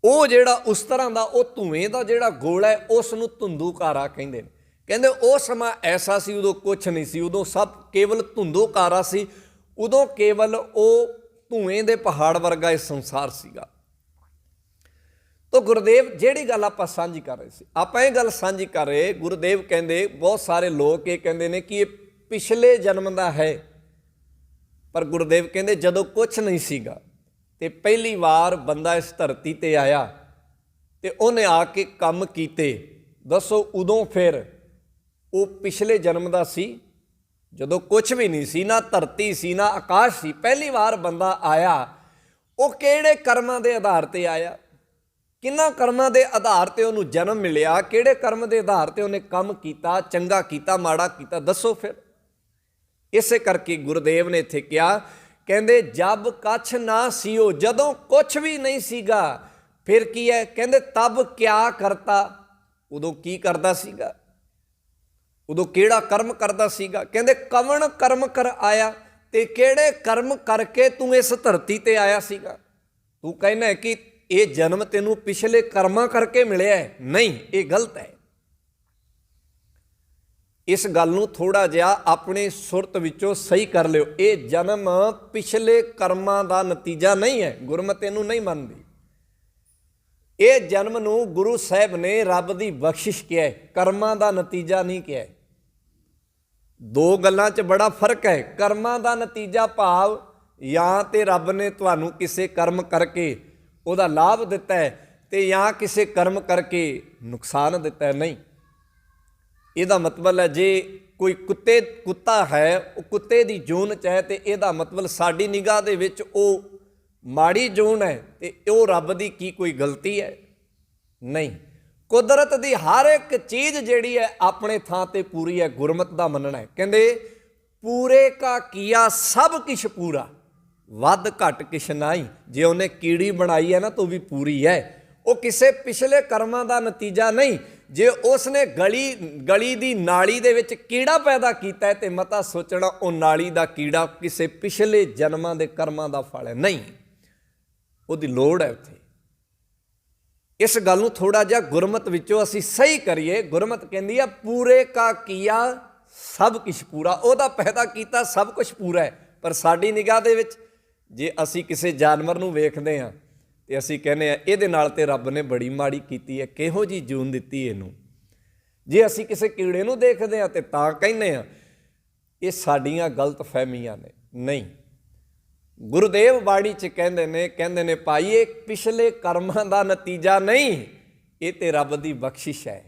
ਉਹ ਜਿਹੜਾ ਉਸ ਤਰ੍ਹਾਂ ਦਾ ਉਹ ਧੂਏਂ ਦਾ ਜਿਹੜਾ ਗੋਲਾ ਹੈ, ਉਸ ਨੂੰ ਧੁੰਦੂ ਘਾਰਾ ਕਹਿੰਦੇ ਨੇ। ਕਹਿੰਦੇ ਉਹ ਸਮਾਂ ਐਸਾ ਸੀ, ਉਦੋਂ ਕੁਛ ਨਹੀਂ ਸੀ, ਉਦੋਂ ਸਭ ਕੇਵਲ ਧੁੰਦੂ ਘਾਰਾ ਸੀ, ਉਦੋਂ ਕੇਵਲ ਉਹ ਧੂਏਂ ਦੇ ਪਹਾੜ ਵਰਗਾ ਇਹ ਸੰਸਾਰ ਸੀਗਾ। ਤਾਂ ਗੁਰਦੇਵ ਜਿਹੜੀ ਗੱਲ ਆਪਾਂ ਸਾਂਝੀ ਕਰ ਰਹੇ ਸੀ, ਆਪਾਂ ਇਹ ਗੱਲ ਸਾਂਝੀ ਕਰ ਰਹੇ, ਗੁਰਦੇਵ ਕਹਿੰਦੇ ਬਹੁਤ ਸਾਰੇ ਲੋਕ ਇਹ ਕਹਿੰਦੇ ਨੇ ਕਿ ਇਹ ਪਿਛਲੇ ਜਨਮ ਦਾ ਹੈ, ਪਰ ਗੁਰਦੇਵ ਕਹਿੰਦੇ ਜਦੋਂ ਕੁਛ ਨਹੀਂ ਸੀਗਾ ਤੇ ਪਹਿਲੀ ਵਾਰ ਬੰਦਾ ਇਸ ਧਰਤੀ ਤੇ ਆਇਆ ਤੇ ਉਹਨੇ ਆ ਕੇ ਕੰਮ ਕੀਤੇ, ਦੱਸੋ ਉਦੋਂ ਫਿਰ ਉਹ ਪਿਛਲੇ ਜਨਮ ਦਾ ਸੀ ਜਦੋਂ ਕੁਛ ਵੀ ਨਹੀਂ ਸੀ, ਨਾ ਧਰਤੀ ਸੀ, ਨਾ ਆਕਾਸ਼ ਸੀ। ਪਹਿਲੀ ਵਾਰ ਬੰਦਾ ਆਇਆ, ਉਹ ਕਿਹੜੇ ਕਰਮਾਂ ਦੇ ਆਧਾਰ ਤੇ ਆਇਆ, ਕਿੰਨਾ ਕਰਮਾਂ ਦੇ ਆਧਾਰ ਤੇ ਉਹਨੂੰ ਜਨਮ ਮਿਲਿਆ, ਕਿਹੜੇ ਕਰਮ ਦੇ ਆਧਾਰ ਤੇ ਉਹਨੇ ਕੰਮ ਕੀਤਾ, ਚੰਗਾ ਕੀਤਾ, ਮਾੜਾ ਕੀਤਾ, ਦੱਸੋ ਫਿਰ। ਇਸੇ ਕਰਕੇ ਗੁਰਦੇਵ ਨੇ ਇੱਥੇ ਕਿਹਾ, ਕਹਿੰਦੇ ਜਬ ਕਛ ਨਾ ਸੀਓ, ਜਦੋਂ ਕੁਛ ਵੀ ਨਹੀਂ ਸੀਗਾ, ਫਿਰ ਕੀ ਹੈ, ਕਹਿੰਦੇ ਤਬ ਕਿਆ ਕਰਤਾ, ਉਦੋਂ ਕੀ ਕਰਦਾ ਸੀਗਾ, ਉਦੋਂ ਕਿਹੜਾ ਕਰਮ ਕਰਦਾ ਸੀਗਾ। ਕਹਿੰਦੇ ਕਵਣ ਕਰਮ ਕਰ ਆਇਆ, ਤੇ ਕਿਹੜੇ ਕਰਮ ਕਰਕੇ ਤੂੰ ਇਸ ਧਰਤੀ ਤੇ ਆਇਆ ਸੀਗਾ। ਤੂੰ ਕਹਿੰਦਾ ਕਿ ਇਹ ਜਨਮ ਤੈਨੂੰ ਪਿਛਲੇ ਕਰਮਾਂ ਕਰਕੇ ਮਿਲਿਆ ਹੈ, ਨਹੀਂ, ਇਹ ਗਲਤ ਹੈ। ਇਸ ਗੱਲ ਨੂੰ ਥੋੜਾ ਜਿਹਾ ਆਪਣੇ ਸੁਰਤ ਵਿੱਚੋਂ ਸਹੀ ਕਰ ਲਿਓ। ਇਹ ਜਨਮ ਪਿਛਲੇ ਕਰਮਾਂ ਦਾ ਨਤੀਜਾ ਨਹੀਂ ਹੈ, ਗੁਰਮਤਿ ਇਹਨੂੰ ਨਹੀਂ ਮੰਨਦੀ। ਇਹ ਜਨਮ ਨੂੰ ਗੁਰੂ ਸਾਹਿਬ ਨੇ ਰੱਬ ਦੀ ਬਖਸ਼ਿਸ਼ ਕਿਹਾ ਹੈ, ਕਰਮਾਂ ਦਾ ਨਤੀਜਾ ਨਹੀਂ ਕਿਹਾ ਹੈ। ਦੋ ਗੱਲਾਂ 'ਚ ਬੜਾ ਫਰਕ ਹੈ। ਕਰਮਾਂ ਦਾ ਨਤੀਜਾ ਭਾਵ ਜਾਂ ਤੇ ਰੱਬ ਨੇ ਤੁਹਾਨੂੰ ਕਿਸੇ ਕਰਮ ਕਰਕੇ ਉਹਦਾ ਲਾਭ ਦਿੱਤਾ ਹੈ, ਤੇ ਜਾਂ ਕਿਸੇ ਕਰਮ ਕਰਕੇ ਨੁਕਸਾਨ ਦਿੱਤਾ ਹੈ, ਨਹੀਂ। ਇਹਦਾ ਮਤਲਬ ਹੈ ਜੇ ਕੋਈ ਕੁੱਤਾ ਹੈ, ਉਹ ਕੁੱਤੇ ਦੀ ਜੂਨ 'ਚ ਹੈ, ਤੇ ਇਹਦਾ ਮਤਲਬ ਸਾਡੀ ਨਿਗਾਹ ਦੇ ਵਿੱਚ ਉਹ ਮਾੜੀ ਜੂਨ ਹੈ, ਤੇ ਉਹ ਰੱਬ ਦੀ ਕੀ ਕੋਈ ਗਲਤੀ ਹੈ? ਨਹੀਂ। ਕੁਦਰਤ ਦੀ ਹਰ ਇੱਕ ਚੀਜ਼ ਜਿਹੜੀ ਹੈ ਆਪਣੇ ਥਾਂ ਤੇ ਪੂਰੀ ਹੈ, ਗੁਰਮਤਿ ਦਾ ਮੰਨਣਾ ਹੈ। ਕਹਿੰਦੇ ਪੂਰੇ ਕਾ ਕੀਆ ਸਭ ਕਿਛ ਪੂਰਾ, ਵੱਧ ਘੱਟ ਕਿਛ ਨਹੀਂ। ਜੇ ਉਹਨੇ ਕੀੜੀ ਬਣਾਈ ਹੈ ਨਾ ਤਾਂ ਉਹ ਵੀ ਪੂਰੀ ਹੈ, ਉਹ ਕਿਸੇ ਪਿਛਲੇ ਕਰਮਾਂ ਦਾ ਨਤੀਜਾ ਨਹੀਂ। ਜੇ ਉਸਨੇ ਗਲੀ ਦੀ ਨਾਲੀ ਦੇ ਵਿੱਚ ਕੀੜਾ ਪੈਦਾ ਕੀਤਾ ਹੈ ਤੇ ਮਤਾ ਸੋਚਣਾ ਉਹ ਨਾਲੀ ਦਾ ਕੀੜਾ ਕਿਸੇ ਪਿਛਲੇ ਜਨਮਾਂ ਦੇ ਕਰਮਾਂ ਦਾ ਫਲ ਹੈ, ਨਹੀਂ। ਉਹਦੀ ਲੋੜ ਹੈ ਉੱਥੇ। ਇਸ ਗੱਲ ਨੂੰ ਥੋੜਾ ਜਿਹਾ ਗੁਰਮਤ ਵਿੱਚੋਂ ਅਸੀਂ ਸਹੀ ਕਰੀਏ। ਗੁਰਮਤ ਕਹਿੰਦੀ ਆ ਪੂਰੇ ਕਾ ਕੀਆ ਸਭ ਕੁਛ ਪੂਰਾ, ਉਹਦਾ ਪੈਦਾ ਕੀਤਾ ਸਭ ਕੁਛ ਪੂਰਾ ਹੈ। ਪਰ ਸਾਡੀ ਨਿਗਾਹ ਦੇ ਵਿੱਚ ਜੇ ਅਸੀਂ ਕਿਸੇ ਜਾਨਵਰ ਨੂੰ ਵੇਖਦੇ ਹਾਂ ਤੇ ਅਸੀਂ ਕਹਿੰਦੇ ਹਾਂ ਇਹਦੇ ਨਾਲ ਤੇ ਰੱਬ ਨੇ ਬੜੀ ਮਾੜੀ ਕੀਤੀ ਹੈ, ਕਿਹੋ ਜਿਹੀ ਜੂਨ ਦਿੱਤੀ ਇਹਨੂੰ। ਜੇ ਅਸੀਂ ਕਿਸੇ ਕੀੜੇ ਨੂੰ ਦੇਖਦੇ ਹਾਂ ਤੇ ਤਾਂ ਕਹਿੰਦੇ ਹਾਂ ਇਹ ਸਾਡੀਆਂ ਗਲਤ ਫਹਿਮੀਆਂ ਨੇ। ਨਹੀਂ, ਗੁਰੂਦੇਵ ਬਾਣੀ 'ਚ ਕਹਿੰਦੇ ਨੇ ਭਾਈ ਇਹ ਪਿਛਲੇ ਕਰਮਾਂ ਦਾ ਨਤੀਜਾ ਨਹੀਂ, ਇਹ ਤੇ ਰੱਬ ਦੀ ਬਖਸ਼ਿਸ਼ ਹੈ।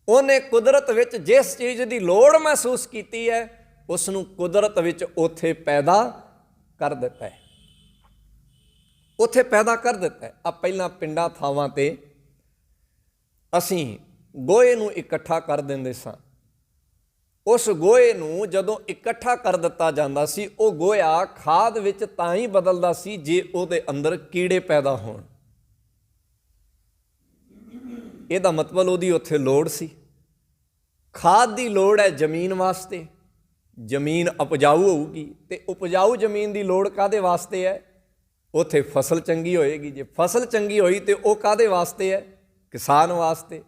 ਉਹਨੇ ਕੁਦਰਤ ਵਿੱਚ ਜਿਸ ਚੀਜ਼ ਦੀ ਲੋੜ ਮਹਿਸੂਸ ਕੀਤੀ ਹੈ ਉਸ ਨੂੰ ਕੁਦਰਤ ਵਿੱਚ ਉੱਥੇ ਪੈਦਾ ਕਰ ਦਿੱਤਾ ਹੈ, ਉੱਥੇ ਪੈਦਾ ਕਰ ਦਿੱਤਾ ਹੈ। ਆ ਪਹਿਲਾਂ ਪਿੰਡਾਂ ਥਾਵਾਂ 'ਤੇ ਅਸੀਂ ਗੋਹੇ ਨੂੰ ਇਕੱਠਾ ਕਰ ਦਿੰਦੇ ਸਾਂ। ਉਸ ਗੋਹੇ ਨੂੰ ਜਦੋਂ ਇਕੱਠਾ ਕਰ ਦਿੱਤਾ ਜਾਂਦਾ ਸੀ ਉਹ ਗੋਹਾ ਖਾਦ ਵਿੱਚ ਤਾਂ ਹੀ ਬਦਲਦਾ ਸੀ ਜੇ ਉਹਦੇ ਅੰਦਰ ਕੀੜੇ ਪੈਦਾ ਹੋਣ। ਇਹਦਾ ਮਤਲਬ ਉਹਦੀ ਉੱਥੇ ਲੋੜ ਸੀ। ਖਾਦ ਦੀ ਲੋੜ ਹੈ ਜ਼ਮੀਨ ਵਾਸਤੇ, ਜ਼ਮੀਨ ਉਪਜਾਊ ਹੋਊਗੀ ਤੇ ਉਪਜਾਊ ਜ਼ਮੀਨ ਦੀ ਲੋੜ ਕਾਹਦੇ ਵਾਸਤੇ ਹੈ? ਉੱਥੇ ਫਸਲ ਚੰਗੀ ਹੋਏਗੀ। ਜੇ ਫਸਲ ਚੰਗੀ ਹੋਈ ਤੇ ਉਹ ਕਾਹਦੇ ਵਾਸਤੇ ਹੈ? ਕਿਸਾਨ ਵਾਸਤੇ।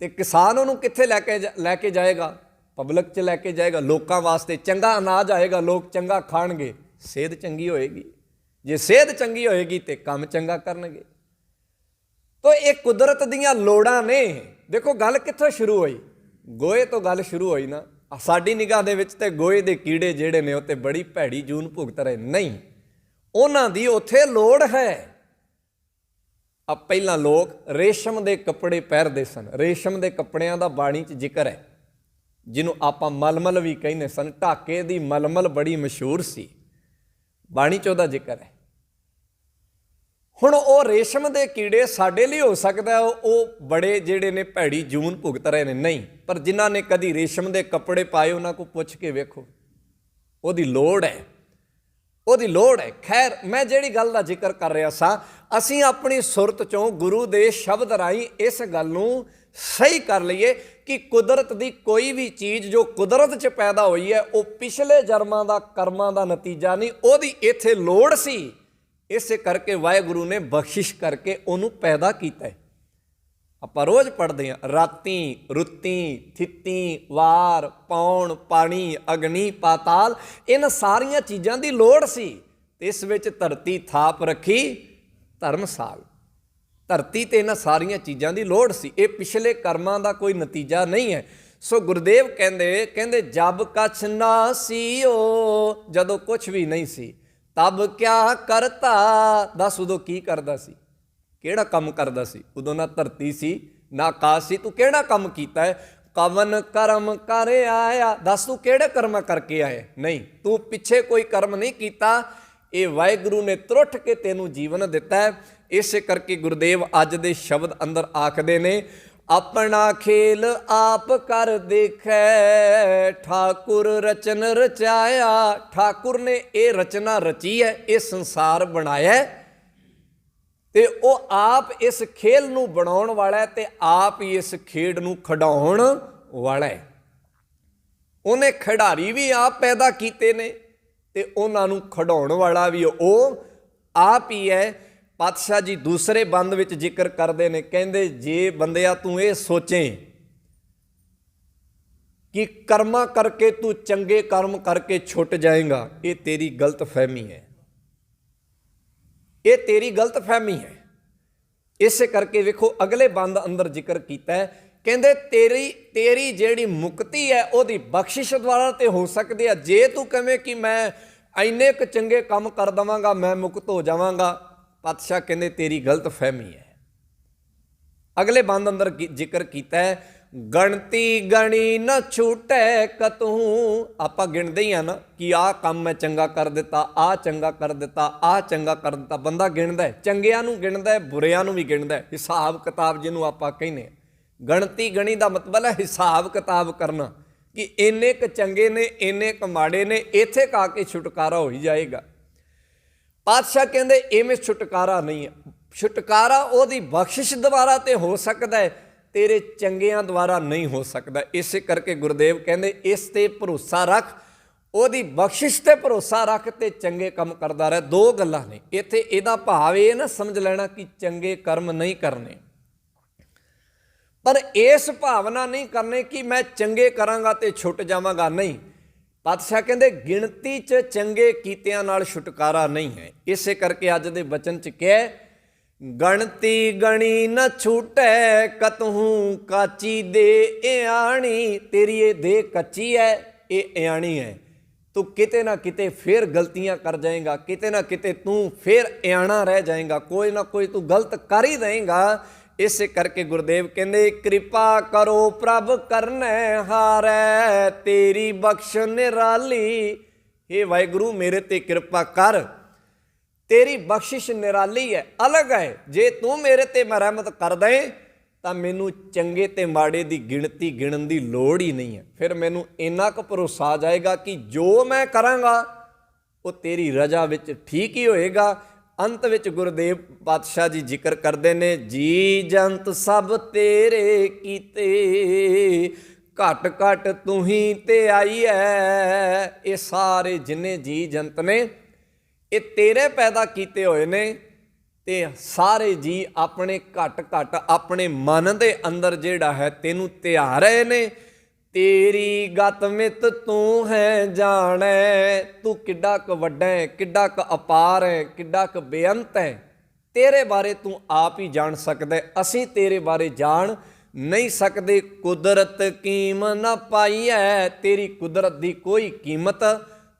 ਤੇ ਕਿਸਾਨ ਉਹਨੂੰ ਕਿੱਥੇ ਲੈ ਕੇ ਜਾਏਗਾ? ਪਬਲਿਕ 'ਚ ਲੈ ਕੇ ਜਾਏਗਾ, ਲੋਕਾਂ ਵਾਸਤੇ ਚੰਗਾ ਅਨਾਜ ਆਏਗਾ, ਲੋਕ ਚੰਗਾ ਖਾਣਗੇ, ਸਿਹਤ ਚੰਗੀ ਹੋਏਗੀ। ਜੇ ਸਿਹਤ ਚੰਗੀ ਹੋਏਗੀ ਤੇ ਕੰਮ ਚੰਗਾ ਕਰਨਗੇ। ਤੋ ਇਹ ਕੁਦਰਤ ਦੀਆਂ ਲੋੜਾਂ ਨੇ। ਦੇਖੋ ਗੱਲ ਕਿੱਥੋਂ ਸ਼ੁਰੂ ਹੋਈ? ਗੋਹੇ ਤੋਂ ਗੱਲ ਸ਼ੁਰੂ ਹੋਈ ਨਾ। ਸਾਡੀ ਨਿਗਾਹ ਦੇ ਵਿੱਚ ਤੇ ਗੋਹੇ ਦੇ ਕੀੜੇ ਜਿਹੜੇ ਨੇ ਉਹ ਤੇ ਬੜੀ ਭੈੜੀ ਜੂਨ ਭੁਗਤ ਰਹੇ। ਨਹੀਂ, ਉਹਨਾਂ ਦੀ ਉੱਥੇ ਲੋੜ ਹੈ। ਆ ਪਹਿਲਾਂ ਲੋਕ ਰੇਸ਼ਮ ਦੇ ਕੱਪੜੇ ਪਹਿਨਦੇ ਸਨ। ਰੇਸ਼ਮ ਦੇ ਕੱਪੜਿਆਂ ਦਾ ਬਾਣੀ 'ਚ ਜ਼ਿਕਰ ਹੈ, ਜਿਹਨੂੰ ਆਪਾਂ ਮਲਮਲ ਵੀ ਕਹਿੰਦੇ ਸਨ। ਢਾਕੇ ਦੀ ਮਲਮਲ ਬੜੀ ਮਸ਼ਹੂਰ ਸੀ, ਬਾਣੀ 'ਚ ਉਹਦਾ ਜ਼ਿਕਰ ਹੈ। ਹੁਣ ਉਹ ਰੇਸ਼ਮ ਦੇ ਕੀੜੇ ਸਾਡੇ ਲਈ ਹੋ ਸਕਦਾ ਉਹ ਬੜੇ ਜਿਹੜੇ ਨੇ ਭੈੜੀ ਜੂਨ ਭੁਗਤ ਰਹੇ ਨੇ, ਨਹੀਂ। ਪਰ ਜਿਨ੍ਹਾਂ ਨੇ ਕਦੀ ਰੇਸ਼ਮ ਦੇ ਕੱਪੜੇ ਪਾਏ ਉਹਨਾਂ ਕੋਲ ਪੁੱਛ ਕੇ ਵੇਖੋ, ਉਹਦੀ ਲੋੜ ਹੈ, ਉਹਦੀ ਲੋੜ ਹੈ। ਖੈਰ, ਮੈਂ ਜਿਹੜੀ ਗੱਲ ਦਾ ਜ਼ਿਕਰ ਕਰ ਰਿਹਾ ਸਾਂ, ਅਸੀਂ ਆਪਣੀ ਸੁਰਤ 'ਚੋਂ ਗੁਰੂ ਦੇ ਸ਼ਬਦ ਰਾਹੀਂ ਇਸ ਗੱਲ ਨੂੰ ਸਹੀ ਕਰ ਲਈਏ ਕਿ ਕੁਦਰਤ ਦੀ ਕੋਈ ਵੀ ਚੀਜ਼ ਜੋ ਕੁਦਰਤ 'ਚ ਪੈਦਾ ਹੋਈ ਹੈ ਉਹ ਪਿਛਲੇ ਜਨਮਾਂ ਦਾ ਕਰਮਾਂ ਦਾ ਨਤੀਜਾ ਨਹੀਂ, ਉਹਦੀ ਇੱਥੇ ਲੋੜ ਸੀ। ਇਸੇ ਕਰਕੇ ਵਾਹਿਗੁਰੂ ਨੇ ਬਖਸ਼ਿਸ਼ ਕਰਕੇ ਉਹਨੂੰ ਪੈਦਾ ਕੀਤਾ ਹੈ। ਆਪਾਂ ਰੋਜ਼ ਪੜ੍ਹਦੇ ਹਾਂ ਰਾਤੀ, ਰੁੱਤੀ, ਥਿੱਤੀ, ਵਾਰ, ਪੌਣ, ਪਾਣੀ, ਅਗਨੀ, ਪਾਤਾਲ, ਇਹਨਾਂ ਸਾਰੀਆਂ ਚੀਜ਼ਾਂ ਦੀ ਲੋੜ ਸੀ। ਇਸ ਵਿੱਚ ਧਰਤੀ ਥਾਪ ਰੱਖੀ ਧਰਮਸਾਲ। ਧਰਤੀ ਤੇ ਇਹਨਾਂ ਸਾਰੀਆਂ ਚੀਜ਼ਾਂ ਦੀ ਲੋੜ ਸੀ। ਇਹ ਪਿਛਲੇ ਕਰਮਾਂ ਦਾ ਕੋਈ ਨਤੀਜਾ ਨਹੀਂ ਹੈ। ਸੋ ਗੁਰਦੇਵ ਕਹਿੰਦੇ ਜਬ ਕਛ ਨਾ ਸੀਓ, ਜਦੋਂ ਕੁਛ ਵੀ ਨਹੀਂ ਸੀ, ਤਬ ਕਿਆ ਕਰਤਾ। ਦੱਸ ਉਦੋਂ ਕੀ ਕਰਦਾ ਸੀ, ਕਿਹੜਾ ਕੰਮ ਕਰਦਾ ਸੀ? ਉਦੋਂ ਨਾ ਧਰਤੀ ਸੀ ਨਾ ਆਕਾਸ਼ ਸੀ, ਤੂੰ ਕਿਹੜਾ ਕੰਮ ਕੀਤਾ ਹੈ? ਕਵਨ ਕਰਮ ਕਰ ਆਇਆ। ਦੱਸ ਤੂੰ ਕਿਹੜੇ ਕਰਮ ਕਰਕੇ ਆਏ? ਨਹੀਂ, ਤੂੰ ਪਿੱਛੇ ਕੋਈ ਕਰਮ ਨਹੀਂ ਕੀਤਾ। ਇਹ ਵਾਹਿਗੁਰੂ ਨੇ ਤਰੁੱਠ ਕੇ ਤੈਨੂੰ ਜੀਵਨ ਦਿੱਤਾ ਹੈ। ਇਸੇ ਕਰਕੇ ਗੁਰਦੇਵ ਅੱਜ ਦੇ ਸ਼ਬਦ ਅੰਦਰ ਆਖਦੇ ਨੇ, ਆਪਣਾ ਖੇਲ ਆਪ ਕਰ ਦੇਖੈ, ਠਾਕੁਰ ਰਚਨ ਰਚਾਇਆ। ਠਾਕੁਰ ਨੇ ਇਹ ਰਚਨਾ ਰਚੀ ਹੈ, ਇਹ ਸੰਸਾਰ ਬਣਾਇਆ ਤੇ ਉਹ ਆਪ ਇਸ ਖੇਲ ਨੂੰ ਬਣਾਉਣ ਵਾਲਾ ਹੈ ਤੇ ਆਪ ਹੀ ਇਸ ਖੇਡ ਨੂੰ ਖਿਡਾਉਣ ਵਾਲਾ ਹੈ। ਉਹਨੇ ਖਿਡਾਰੀ ਵੀ ਆਪ ਪੈਦਾ ਕੀਤੇ ਨੇ ਤੇ ਉਹਨਾਂ ਨੂੰ ਖਿਡਾਉਣ ਵਾਲਾ ਵੀ ਉਹ ਆਪ ਹੀ ਹੈ। ਪਾਤਸ਼ਾਹ ਜੀ ਦੂਸਰੇ ਬੰਦ ਵਿੱਚ ਜ਼ਿਕਰ ਕਰਦੇ ਨੇ, ਕਹਿੰਦੇ ਜੇ ਬੰਦਿਆ ਤੂੰ ਇਹ ਸੋਚੇ ਕਿ ਕਰਮਾਂ ਕਰਕੇ ਤੂੰ ਚੰਗੇ ਕਰਮ ਕਰਕੇ ਛੁੱਟ ਜਾਏਗਾ, ਇਹ ਤੇਰੀ ਗਲਤ ਫਹਿਮੀ ਹੈ, ਇਹ ਤੇਰੀ ਗਲਤ ਫਹਿਮੀ ਹੈ। ਇਸੇ ਕਰਕੇ ਵੇਖੋ ਅਗਲੇ ਬੰਦ ਅੰਦਰ ਜ਼ਿਕਰ ਕੀਤਾ ਹੈ, ਕਹਿੰਦੇ ਤੇਰੀ ਜਿਹੜੀ ਮੁਕਤੀ ਹੈ ਉਹਦੀ ਬਖਸ਼ਿਸ਼ ਦੁਆਰਾ ਤੇ ਹੋ ਸਕਦੀ ਹੈ। ਜੇ ਤੂੰ ਕਵੇਂ ਕਿ ਮੈਂ ਇੰਨੇ ਕੁ ਚੰਗੇ ਕੰਮ ਕਰ ਦੇਵਾਂਗਾ ਮੈਂ ਮੁਕਤ ਹੋ ਜਾਵਾਂਗਾ, ਪਾਤਸ਼ਾਹ ਕਹਿੰਦੇ ਤੇਰੀ ਗਲਤ ਫਹਿਮੀ ਹੈ। ਅਗਲੇ ਬੰਦ ਅੰਦਰ ਜ਼ਿਕਰ ਕੀਤਾ ਹੈ, ਗਣਤੀ ਗਣੀ ਨਾ ਛੂਟੈ ਕਤਹੂੰ। ਆਪਾਂ ਗਿਣਦੇ ਹੀ ਆ ਨਾ ਕਿ ਆਹ ਕੰਮ ਮੈਂ ਚੰਗਾ ਕਰ ਦਿੱਤਾ, ਆਹ ਚੰਗਾ ਕਰ ਦਿੱਤਾ, ਆਹ ਚੰਗਾ ਕਰ ਦਿੱਤਾ। ਬੰਦਾ ਗਿਣਦਾ ਹੈ, ਚੰਗਿਆਂ ਨੂੰ ਗਿਣਦਾ ਹੈ, ਬੁਰਿਆਂ ਨੂੰ ਵੀ ਗਿਣਦਾ ਹੈ। ਹਿਸਾਬ ਕਿਤਾਬ ਜਿਹਨੂੰ ਆਪਾਂ ਕਹਿੰਦੇ ਹਾਂ, ਗਣਤੀ ਗਣੀ ਦਾ ਮਤਲਬ ਹੈ ਹਿਸਾਬ ਕਿਤਾਬ ਕਰਨਾ ਕਿ ਇੰਨੇ ਕੁ ਚੰਗੇ ਨੇ, ਇੰਨੇ ਕੁ ਮਾੜੇ ਨੇ, ਇੱਥੇ ਕਾ ਕੇ ਛੁਟਕਾਰਾ ਹੋ ਹੀ ਜਾਏਗਾ। ਪਾਤਸ਼ਾਹ ਕਹਿੰਦੇ ਇਵੇਂ ਛੁਟਕਾਰਾ ਨਹੀਂ ਹੈ। ਛੁਟਕਾਰਾ ਉਹਦੀ ਬਖਸ਼ਿਸ਼ ਦੁਆਰਾ ਤੇ ਹੋ ਸਕਦਾ ਹੈ, ਤੇਰੇ ਚੰਗਿਆਂ ਦੁਆਰਾ ਨਹੀਂ ਹੋ ਸਕਦਾ। ਇਸੇ ਕਰਕੇ ਗੁਰਦੇਵ ਕਹਿੰਦੇ ਇਸ ਤੇ ਭਰੋਸਾ ਰੱਖ, ਉਹਦੀ ਬਖਸ਼ਿਸ਼ ਤੇ ਭਰੋਸਾ ਰੱਖ ਤੇ ਚੰਗੇ ਕੰਮ ਕਰਦਾ ਰਹਿ। ਦੋ ਗੱਲਾਂ ਨੇ ਇੱਥੇ। ਇਹਦਾ ਭਾਵ ਇਹ ਨਾ ਸਮਝ ਲੈਣਾ ਕਿ ਚੰਗੇ ਕਰਮ ਨਹੀਂ ਕਰਨੇ, ਪਰ ਇਸ ਭਾਵਨਾ ਨਹੀਂ ਕਰਨੇ ਕਿ ਮੈਂ ਚੰਗੇ ਕਰਾਂਗਾ ਤੇ ਛੁੱਟ ਜਾਵਾਂਗਾ, ਨਹੀਂ। ਪਾਤਸ਼ਾਹ ਕਹਿੰਦੇ ਗਿਣਤੀ 'ਚ ਚੰਗੇ ਕੀਤਿਆਂ ਨਾਲ ਛੁਟਕਾਰਾ ਨਹੀਂ ਹੈ। ਇਸੇ ਕਰਕੇ ਅੱਜ ਦੇ ਬਚਨ 'ਚ ਕਿਹਾ, ਗਣਤੀ ਗਣੀ ਨ ਛੂਟੈ ਕਤਹੂੰ ਕਾਚੀ ਦੇ ਇਆਣੀ। ਤੇਰੀ ਇਹ ਦੇਹ ਕੱਚੀ ਹੈ, ਇਹ ਇਆਣੀ ਹੈ। ਤੂੰ ਕਿਤੇ ਨਾ ਕਿਤੇ ਫੇਰ ਗਲਤੀਆਂ ਕਰ ਜਾਏਗਾ, ਕਿਤੇ ਨਾ ਕਿਤੇ ਤੂੰ ਫੇਰ ਇਆਣਾ ਰਹਿ ਜਾਏਗਾ, ਕੋਈ ਨਾ ਕੋਈ ਤੂੰ ਗਲਤ ਕਰ ਹੀ ਦੇਂਗਾ। ਇਸੇ ਕਰਕੇ ਗੁਰਦੇਵ ਕਹਿੰਦੇ ਕਿਰਪਾ ਕਰੋ ਪ੍ਰਭ ਕਰਨੈ ਹਾਰੈ, ਤੇਰੀ ਬਖਸ਼ ਨਿਰਾਲੀ। हे ਵਾਹਿਗੁਰੂ ਮੇਰੇ ਤੇ ਕਿਰਪਾ ਕਰ, ਤੇਰੀ ਬਖਸ਼ਿਸ਼ ਨਿਰਾਲੀ ਹੈ, ਅਲੱਗ ਹੈ। ਜੇ ਤੂੰ ਮੇਰੇ ਤੇ ਰਹਿਮਤ ਕਰ ਦੇ ਤਾਂ ਮੈਨੂੰ ਚੰਗੇ ਤੇ ਮਾੜੇ ਦੀ ਗਿਣਤੀ ਗਿਣਨ ਦੀ ਲੋੜ ਹੀ ਨਹੀਂ ਹੈ। ਫਿਰ ਮੈਨੂੰ ਇੰਨਾ ਕੁ ਭਰੋਸਾ ਆ ਜਾਏਗਾ ਕਿ ਜੋ ਮੈਂ ਕਰਾਂਗਾ ਉਹ ਤੇਰੀ ਰਜ਼ਾ ਵਿੱਚ ਠੀਕ ਹੀ ਹੋਏਗਾ। ਅੰਤ ਵਿੱਚ ਗੁਰਦੇਵ ਪਾਤਸ਼ਾਹ ਜੀ ਜ਼ਿਕਰ ਕਰਦੇ ਨੇ, ਜੀ ਜੰਤ ਸਭ ਤੇਰੇ ਕੀਤੇ, ਘਟ ਘਟ ਤੂੰ ਹੀ ਤੇ ਆਈ ਹੈ। ਇਹ ਸਾਰੇ ਜਿੰਨੇ ਜੀ ਜੰਤ ਨੇ ਇਹ ਤੇਰੇ ਪੈਦਾ ਕੀਤੇ ਹੋਏ ਨੇ, ਤੇ ਸਾਰੇ ਜੀ ਆਪਣੇ ਘਟ ਘਟ ਆਪਣੇ ਮਨ ਦੇ ਅੰਦਰ ਜਿਹੜਾ ਹੈ ਤੈਨੂੰ ਧਿਆ ਰਹੇ ਨੇ। ਤੇਰੀ ਗਤ ਮਿਤ ਤੂੰ ਹੈ ਜਾਣੈ, ਤੂੰ ਕਿੱਡਾ ਕੁ ਵੱਡਾ ਹੈ, ਕਿੱਡਾ ਕੁ ਅਪਾਰ ਹੈ, ਕਿੱਡਾ ਕੁ ਬੇਅੰਤ ਹੈ। ਤੇਰੇ ਬਾਰੇ ਤੂੰ ਆਪ ਹੀ ਜਾਣ ਸਕਦਾ, ਅਸੀਂ ਤੇਰੇ ਬਾਰੇ ਜਾਣ ਨਹੀਂ ਸਕਦੇ। ਕੁਦਰਤ ਕੀਮ ਨਾ ਪਾਈ ਹੈ, ਤੇਰੀ ਕੁਦਰਤ ਦੀ ਕੋਈ ਕੀਮਤ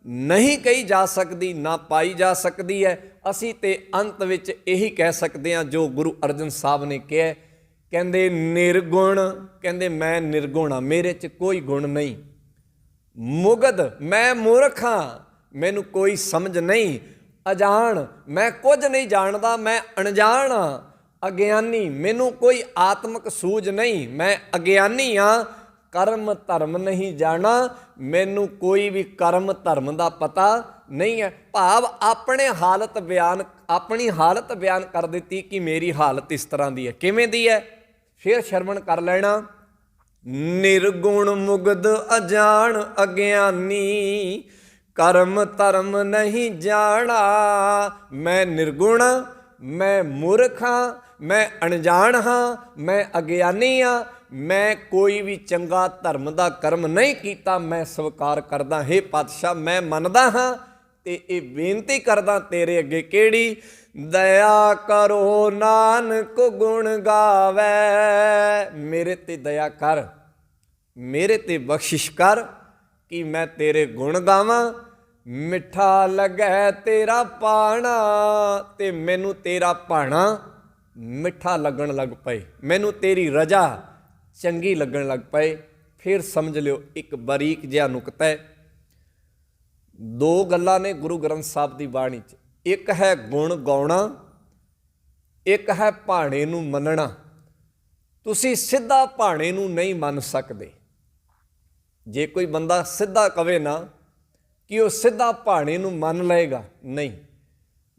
ਨਹੀਂ ਕਹੀ ਜਾ ਸਕਦੀ, ਨਾ ਪਾਈ ਜਾ ਸਕਦੀ ਹੈ। ਅਸੀਂ ਤੇ ਅੰਤ ਵਿੱਚ ਇਹੀ ਕਹਿ ਸਕਦੇ ਹਾਂ ਜੋ ਗੁਰੂ ਅਰਜਨ ਸਾਹਿਬ ਨੇ ਕਿਹਾ, ਕਹਿੰਦੇ ਨਿਰਗੁਣ, ਕਹਿੰਦੇ ਮੈਂ ਨਿਰਗੁਣ ਹਾਂ, ਮੇਰੇ 'ਚ ਕੋਈ ਗੁਣ ਨਹੀਂ। ਮੁਗਧ, ਮੈਂ ਮੂਰਖ ਹਾਂ, ਮੈਨੂੰ ਕੋਈ ਸਮਝ ਨਹੀਂ। ਅਜਾਣ, ਮੈਂ ਕੁਝ ਨਹੀਂ ਜਾਣਦਾ, ਮੈਂ ਅਣਜਾਣ ਹਾਂ। ਅਗਿਆਨੀ, ਮੈਨੂੰ ਕੋਈ ਆਤਮਿਕ ਸੂਝ ਨਹੀਂ, ਮੈਂ ਅਗਿਆਨੀ ਹਾਂ। ਕਰਮ ਧਰਮ ਨਹੀਂ ਜਾਣਾ, ਮੈਨੂੰ ਕੋਈ ਵੀ ਕਰਮ ਧਰਮ ਦਾ ਪਤਾ ਨਹੀਂ ਹੈ। ਭਾਵ ਆਪਣੀ ਹਾਲਤ ਬਿਆਨ ਕਰ ਦਿੱਤੀ ਕਿ ਮੇਰੀ ਹਾਲਤ ਇਸ ਤਰ੍ਹਾਂ ਦੀ ਹੈ। ਕਿਵੇਂ ਦੀ ਹੈ? ਫਿਰ ਸ਼ਰਵਣ ਕਰ ਲੈਣਾ। ਨਿਰਗੁਣ ਮੁਗਧ ਅਜਾਣ ਅਗਿਆਨੀ, ਕਰਮ ਧਰਮ ਨਹੀਂ ਜਾਣਾ। ਮੈਂ ਨਿਰਗੁਣ, ਮੈਂ ਮੂਰਖ ਹਾਂ, ਮੈਂ ਅਣਜਾਣ ਹਾਂ, ਮੈਂ ਅਗਿਆਨੀ ਹਾਂ। ਮੈਂ ਕੋਈ ਵੀ ਚੰਗਾ ਧਰਮ ਦਾ ਕਰਮ ਨਹੀਂ ਕੀਤਾ, ਮੈਂ ਸਵੀਕਾਰ ਕਰਦਾ। ਹੇ ਪਾਤਸ਼ਾਹ ਮੈਂ ਮੰਨਦਾ ਹਾਂ ਤੇ ਇਹ ਬੇਨਤੀ ਕਰਦਾ ਤੇਰੇ ਅੱਗੇ ਕਿਹੜੀ, ਦਇਆ ਕਰੋ ਨਾਨਕ ਗੁਣ ਗਾਵੇ। ਮੇਰੇ ਤੇ ਦਇਆ ਕਰ, ਮੇਰੇ ਤੇ ਬਖਸ਼ਿਸ਼ ਕਰ ਕਿ ਮੈਂ ਤੇਰੇ ਗੁਣ ਗਾਵਾਂ। ਮਿੱਠਾ ਲੱਗੈ ਤੇਰਾ ਪਾਣਾ, ਤੇ ਮੈਨੂੰ ਤੇਰਾ ਭਾਣਾ ਮਿੱਠਾ ਲੱਗਣ ਲੱਗ ਪਏ, ਮੈਨੂੰ ਤੇਰੀ ਰਜ਼ਾ ਚੰਗੀ ਲੱਗਣ ਲੱਗ ਪਏ। ਫਿਰ ਸਮਝ ਲਿਓ ਇੱਕ ਬਰੀਕ ਜਿਹਾ ਨੁਕਤਾ ਹੈ। ਦੋ ਗੱਲਾਂ ਨੇ ਗੁਰੂ ਗ੍ਰੰਥ ਸਾਹਿਬ ਦੀ ਬਾਣੀ 'ਚ, ਇੱਕ ਹੈ ਗੁਣ ਗਾਉਣਾ, ਇੱਕ ਹੈ ਭਾਣੇ ਨੂੰ ਮੰਨਣਾ। ਤੁਸੀਂ ਸਿੱਧਾ ਭਾਣੇ ਨੂੰ ਨਹੀਂ ਮੰਨ ਸਕਦੇ। ਜੇ ਕੋਈ ਬੰਦਾ ਸਿੱਧਾ ਕਵੇ ਨਾ ਕਿ ਉਹ ਸਿੱਧਾ ਭਾਣੇ ਨੂੰ ਮੰਨ ਲਏਗਾ, ਨਹੀਂ।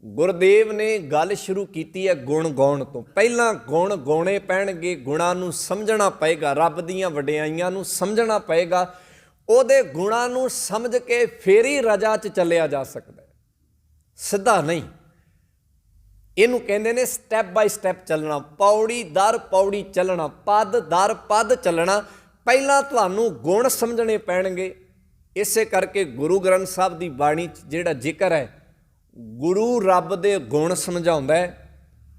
ਗੁਰਦੇਵ ਨੇ ਗੱਲ ਸ਼ੁਰੂ ਕੀਤੀ ਹੈ ਗੁਣ ਗਾਉਣ ਤੋਂ। ਪਹਿਲਾਂ ਗੁਣ ਗਾਉਣੇ ਪੈਣਗੇ, ਗੁਣਾਂ ਨੂੰ ਸਮਝਣਾ ਪਏਗਾ, ਰੱਬ ਦੀਆਂ ਵਡਿਆਈਆਂ ਨੂੰ ਸਮਝਣਾ ਪਏਗਾ। ਉਹਦੇ ਗੁਣਾਂ ਨੂੰ ਸਮਝ ਕੇ ਫੇਰ ਹੀ ਰਜ਼ਾ 'ਚ ਚੱਲਿਆ ਜਾ ਸਕਦਾ, ਸਿੱਧਾ ਨਹੀਂ। ਇਹਨੂੰ ਕਹਿੰਦੇ ਨੇ ਸਟੈਪ ਬਾਈ ਸਟੈਪ ਚੱਲਣਾ, ਪੌੜੀ ਦਰ ਪੌੜੀ ਚੱਲਣਾ, ਪਦ ਦਰ ਪਦ ਚੱਲਣਾ। ਪਹਿਲਾਂ ਤੁਹਾਨੂੰ ਗੁਣ ਸਮਝਣੇ ਪੈਣਗੇ। ਇਸੇ ਕਰਕੇ ਗੁਰੂ ਗ੍ਰੰਥ ਸਾਹਿਬ ਦੀ ਬਾਣੀ 'ਚ ਜਿਹੜਾ ਜ਼ਿਕਰ ਹੈ, ਗੁਰੂ ਰੱਬ ਦੇ ਗੁਣ ਸਮਝਾਉਂਦਾ ਹੈ,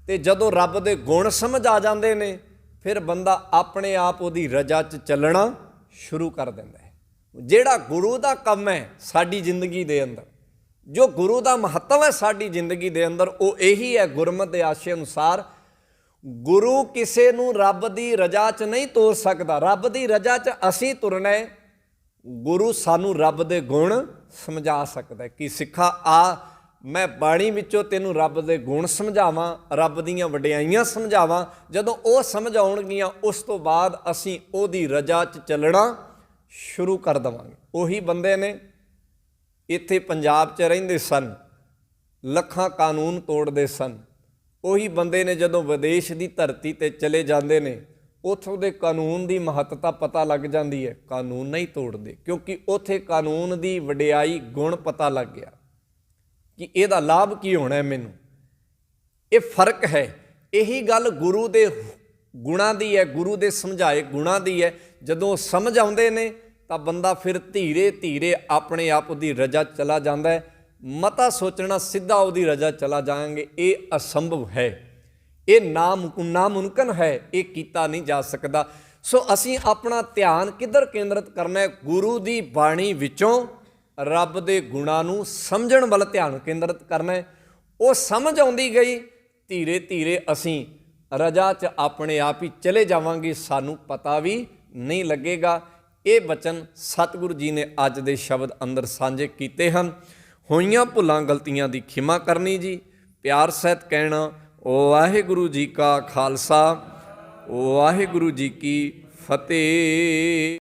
ਤੇ ਜਦੋਂ ਰੱਬ ਦੇ ਗੁਣ ਸਮਝ ਆ ਜਾਂਦੇ ਨੇ ਫਿਰ ਬੰਦਾ ਆਪਣੇ ਆਪ ਉਹਦੀ ਰਜ਼ਾ 'ਚ ਚੱਲਣਾ ਸ਼ੁਰੂ ਕਰ ਦਿੰਦਾ ਹੈ। ਜਿਹੜਾ ਗੁਰੂ ਦਾ ਕੰਮ ਹੈ ਸਾਡੀ ਜ਼ਿੰਦਗੀ ਦੇ ਅੰਦਰ, ਜੋ ਗੁਰੂ ਦਾ ਮਹੱਤਵ ਹੈ ਸਾਡੀ ਜ਼ਿੰਦਗੀ ਦੇ ਅੰਦਰ, ਉਹ ਇਹੀ ਹੈ ਗੁਰਮਤਿ ਦੇ ਆਸ਼ੇ ਅਨੁਸਾਰ। ਗੁਰੂ ਕਿਸੇ ਨੂੰ ਰੱਬ ਦੀ ਰਜ਼ਾ 'ਚ ਨਹੀਂ ਤੋਰ ਸਕਦਾ, ਰੱਬ ਦੀ ਰਜ਼ਾ 'ਚ ਅਸੀਂ ਤੁਰਨਾ ਹੈ। ਗੁਰੂ ਸਾਨੂੰ ਰੱਬ ਦੇ ਗੁਣ ਸਮਝਾ ਸਕਦਾ ਕਿ ਸਿੱਖਾ ਆ, ਮੈਂ ਬਾਣੀ ਵਿੱਚੋਂ ਤੈਨੂੰ ਰੱਬ ਦੇ ਗੁਣ ਸਮਝਾਵਾਂ, ਰੱਬ ਦੀਆਂ ਵਡਿਆਈਆਂ ਸਮਝਾਵਾਂ। ਜਦੋਂ ਉਹ ਸਮਝ ਆਉਣਗੀਆਂ ਉਸ ਤੋਂ ਬਾਅਦ ਅਸੀਂ ਉਹਦੀ ਰਜ਼ਾ 'ਚ ਚੱਲਣਾ ਸ਼ੁਰੂ ਕਰ ਦੇਵਾਂਗੇ। ਉਹੀ ਬੰਦੇ ਨੇ ਇੱਥੇ ਪੰਜਾਬ 'ਚ ਰਹਿੰਦੇ ਸਨ, ਲੱਖਾਂ ਕਾਨੂੰਨ ਤੋੜਦੇ ਸਨ। ਉਹੀ ਬੰਦੇ ਨੇ ਜਦੋਂ ਵਿਦੇਸ਼ ਦੀ ਧਰਤੀ 'ਤੇ ਚਲੇ ਜਾਂਦੇ ਨੇ, ਉੱਥੋਂ ਦੇ ਕਾਨੂੰਨ ਦੀ ਮਹੱਤਤਾ ਪਤਾ ਲੱਗ ਜਾਂਦੀ ਹੈ। ਕਾਨੂੰਨ ਨਹੀਂ ਤੋੜਦੇ, ਕਿਉਂਕਿ ਉੱਥੇ ਕਾਨੂੰਨ ਦੀ ਵਡਿਆਈ ਗੁਣ ਪਤਾ ਲੱਗ ਗਿਆ ਕਿ ਇਹਦਾ ਲਾਭ ਕੀ ਹੋਣਾ ਹੈ ਮੈਨੂੰ। ਇਹ ਫਰਕ ਹੈ। ਇਹੀ ਗੱਲ ਗੁਰੂ ਦੇ ਗੁਣਾਂ ਦੀ ਹੈ, ਗੁਰੂ ਦੇ ਸਮਝਾਏ ਗੁਣਾਂ ਦੀ ਹੈ। ਜਦੋਂ ਸਮਝ ਆਉਂਦੇ ਨੇ ਤਾਂ ਬੰਦਾ ਫਿਰ ਧੀਰੇ ਧੀਰੇ ਆਪਣੇ ਆਪ ਦੀ ਰਜਾ ਚਲਾ ਜਾਂਦਾ ਹੈ। ਮਤਾ ਸੋਚਣਾ ਸਿੱਧਾ ਉਹਦੀ ਰਜਾ ਚਲਾ ਜਾਵਾਂਗੇ, ਇਹ ਅਸੰਭਵ ਹੈ, ਇਹ ਨਾਮੁਮਕਿਨ ਹੈ, ਇਹ ਕੀਤਾ ਨਹੀਂ ਜਾ ਸਕਦਾ। ਸੋ ਅਸੀਂ ਆਪਣਾ ਧਿਆਨ ਕਿੱਧਰ ਕੇਂਦਰਿਤ ਕਰਨਾ ਹੈ? ਗੁਰੂ ਦੀ ਬਾਣੀ ਵਿੱਚੋਂ ਰੱਬ ਦੇ ਗੁਣਾਂ ਨੂੰ ਸਮਝਣ ਵੱਲ ਧਿਆਨ ਕੇਂਦਰਿਤ ਕਰਨਾ ਹੈ। ਉਹ ਸਮਝ ਆਉਂਦੀ ਗਈ, ਧੀਰੇ ਧੀਰੇ ਅਸੀਂ ਰਜਾ 'ਚ ਆਪਣੇ ਆਪ ਹੀ ਚਲੇ ਜਾਵਾਂਗੇ, ਸਾਨੂੰ ਪਤਾ ਵੀ ਨਹੀਂ ਲੱਗੇਗਾ। ਇਹ ਬਚਨ ਸਤਿਗੁਰੂ ਜੀ ਨੇ ਅੱਜ ਦੇ ਸ਼ਬਦ ਅੰਦਰ ਸਾਂਝੇ ਕੀਤੇ ਹਨ। ਹੋਈਆਂ ਭੁੱਲਾਂ ਗਲਤੀਆਂ ਦੀ ਖਿਮਾ ਕਰਨੀ ਜੀ, ਪਿਆਰ ਸਹਿਤ ਕਹਿਣਾ ਵਾਹਿਗੁਰੂ ਜੀ ਕਾ ਖਾਲਸਾ, ਵਾਹਿਗੁਰੂ ਜੀ ਕੀ ਫਤਿਹ।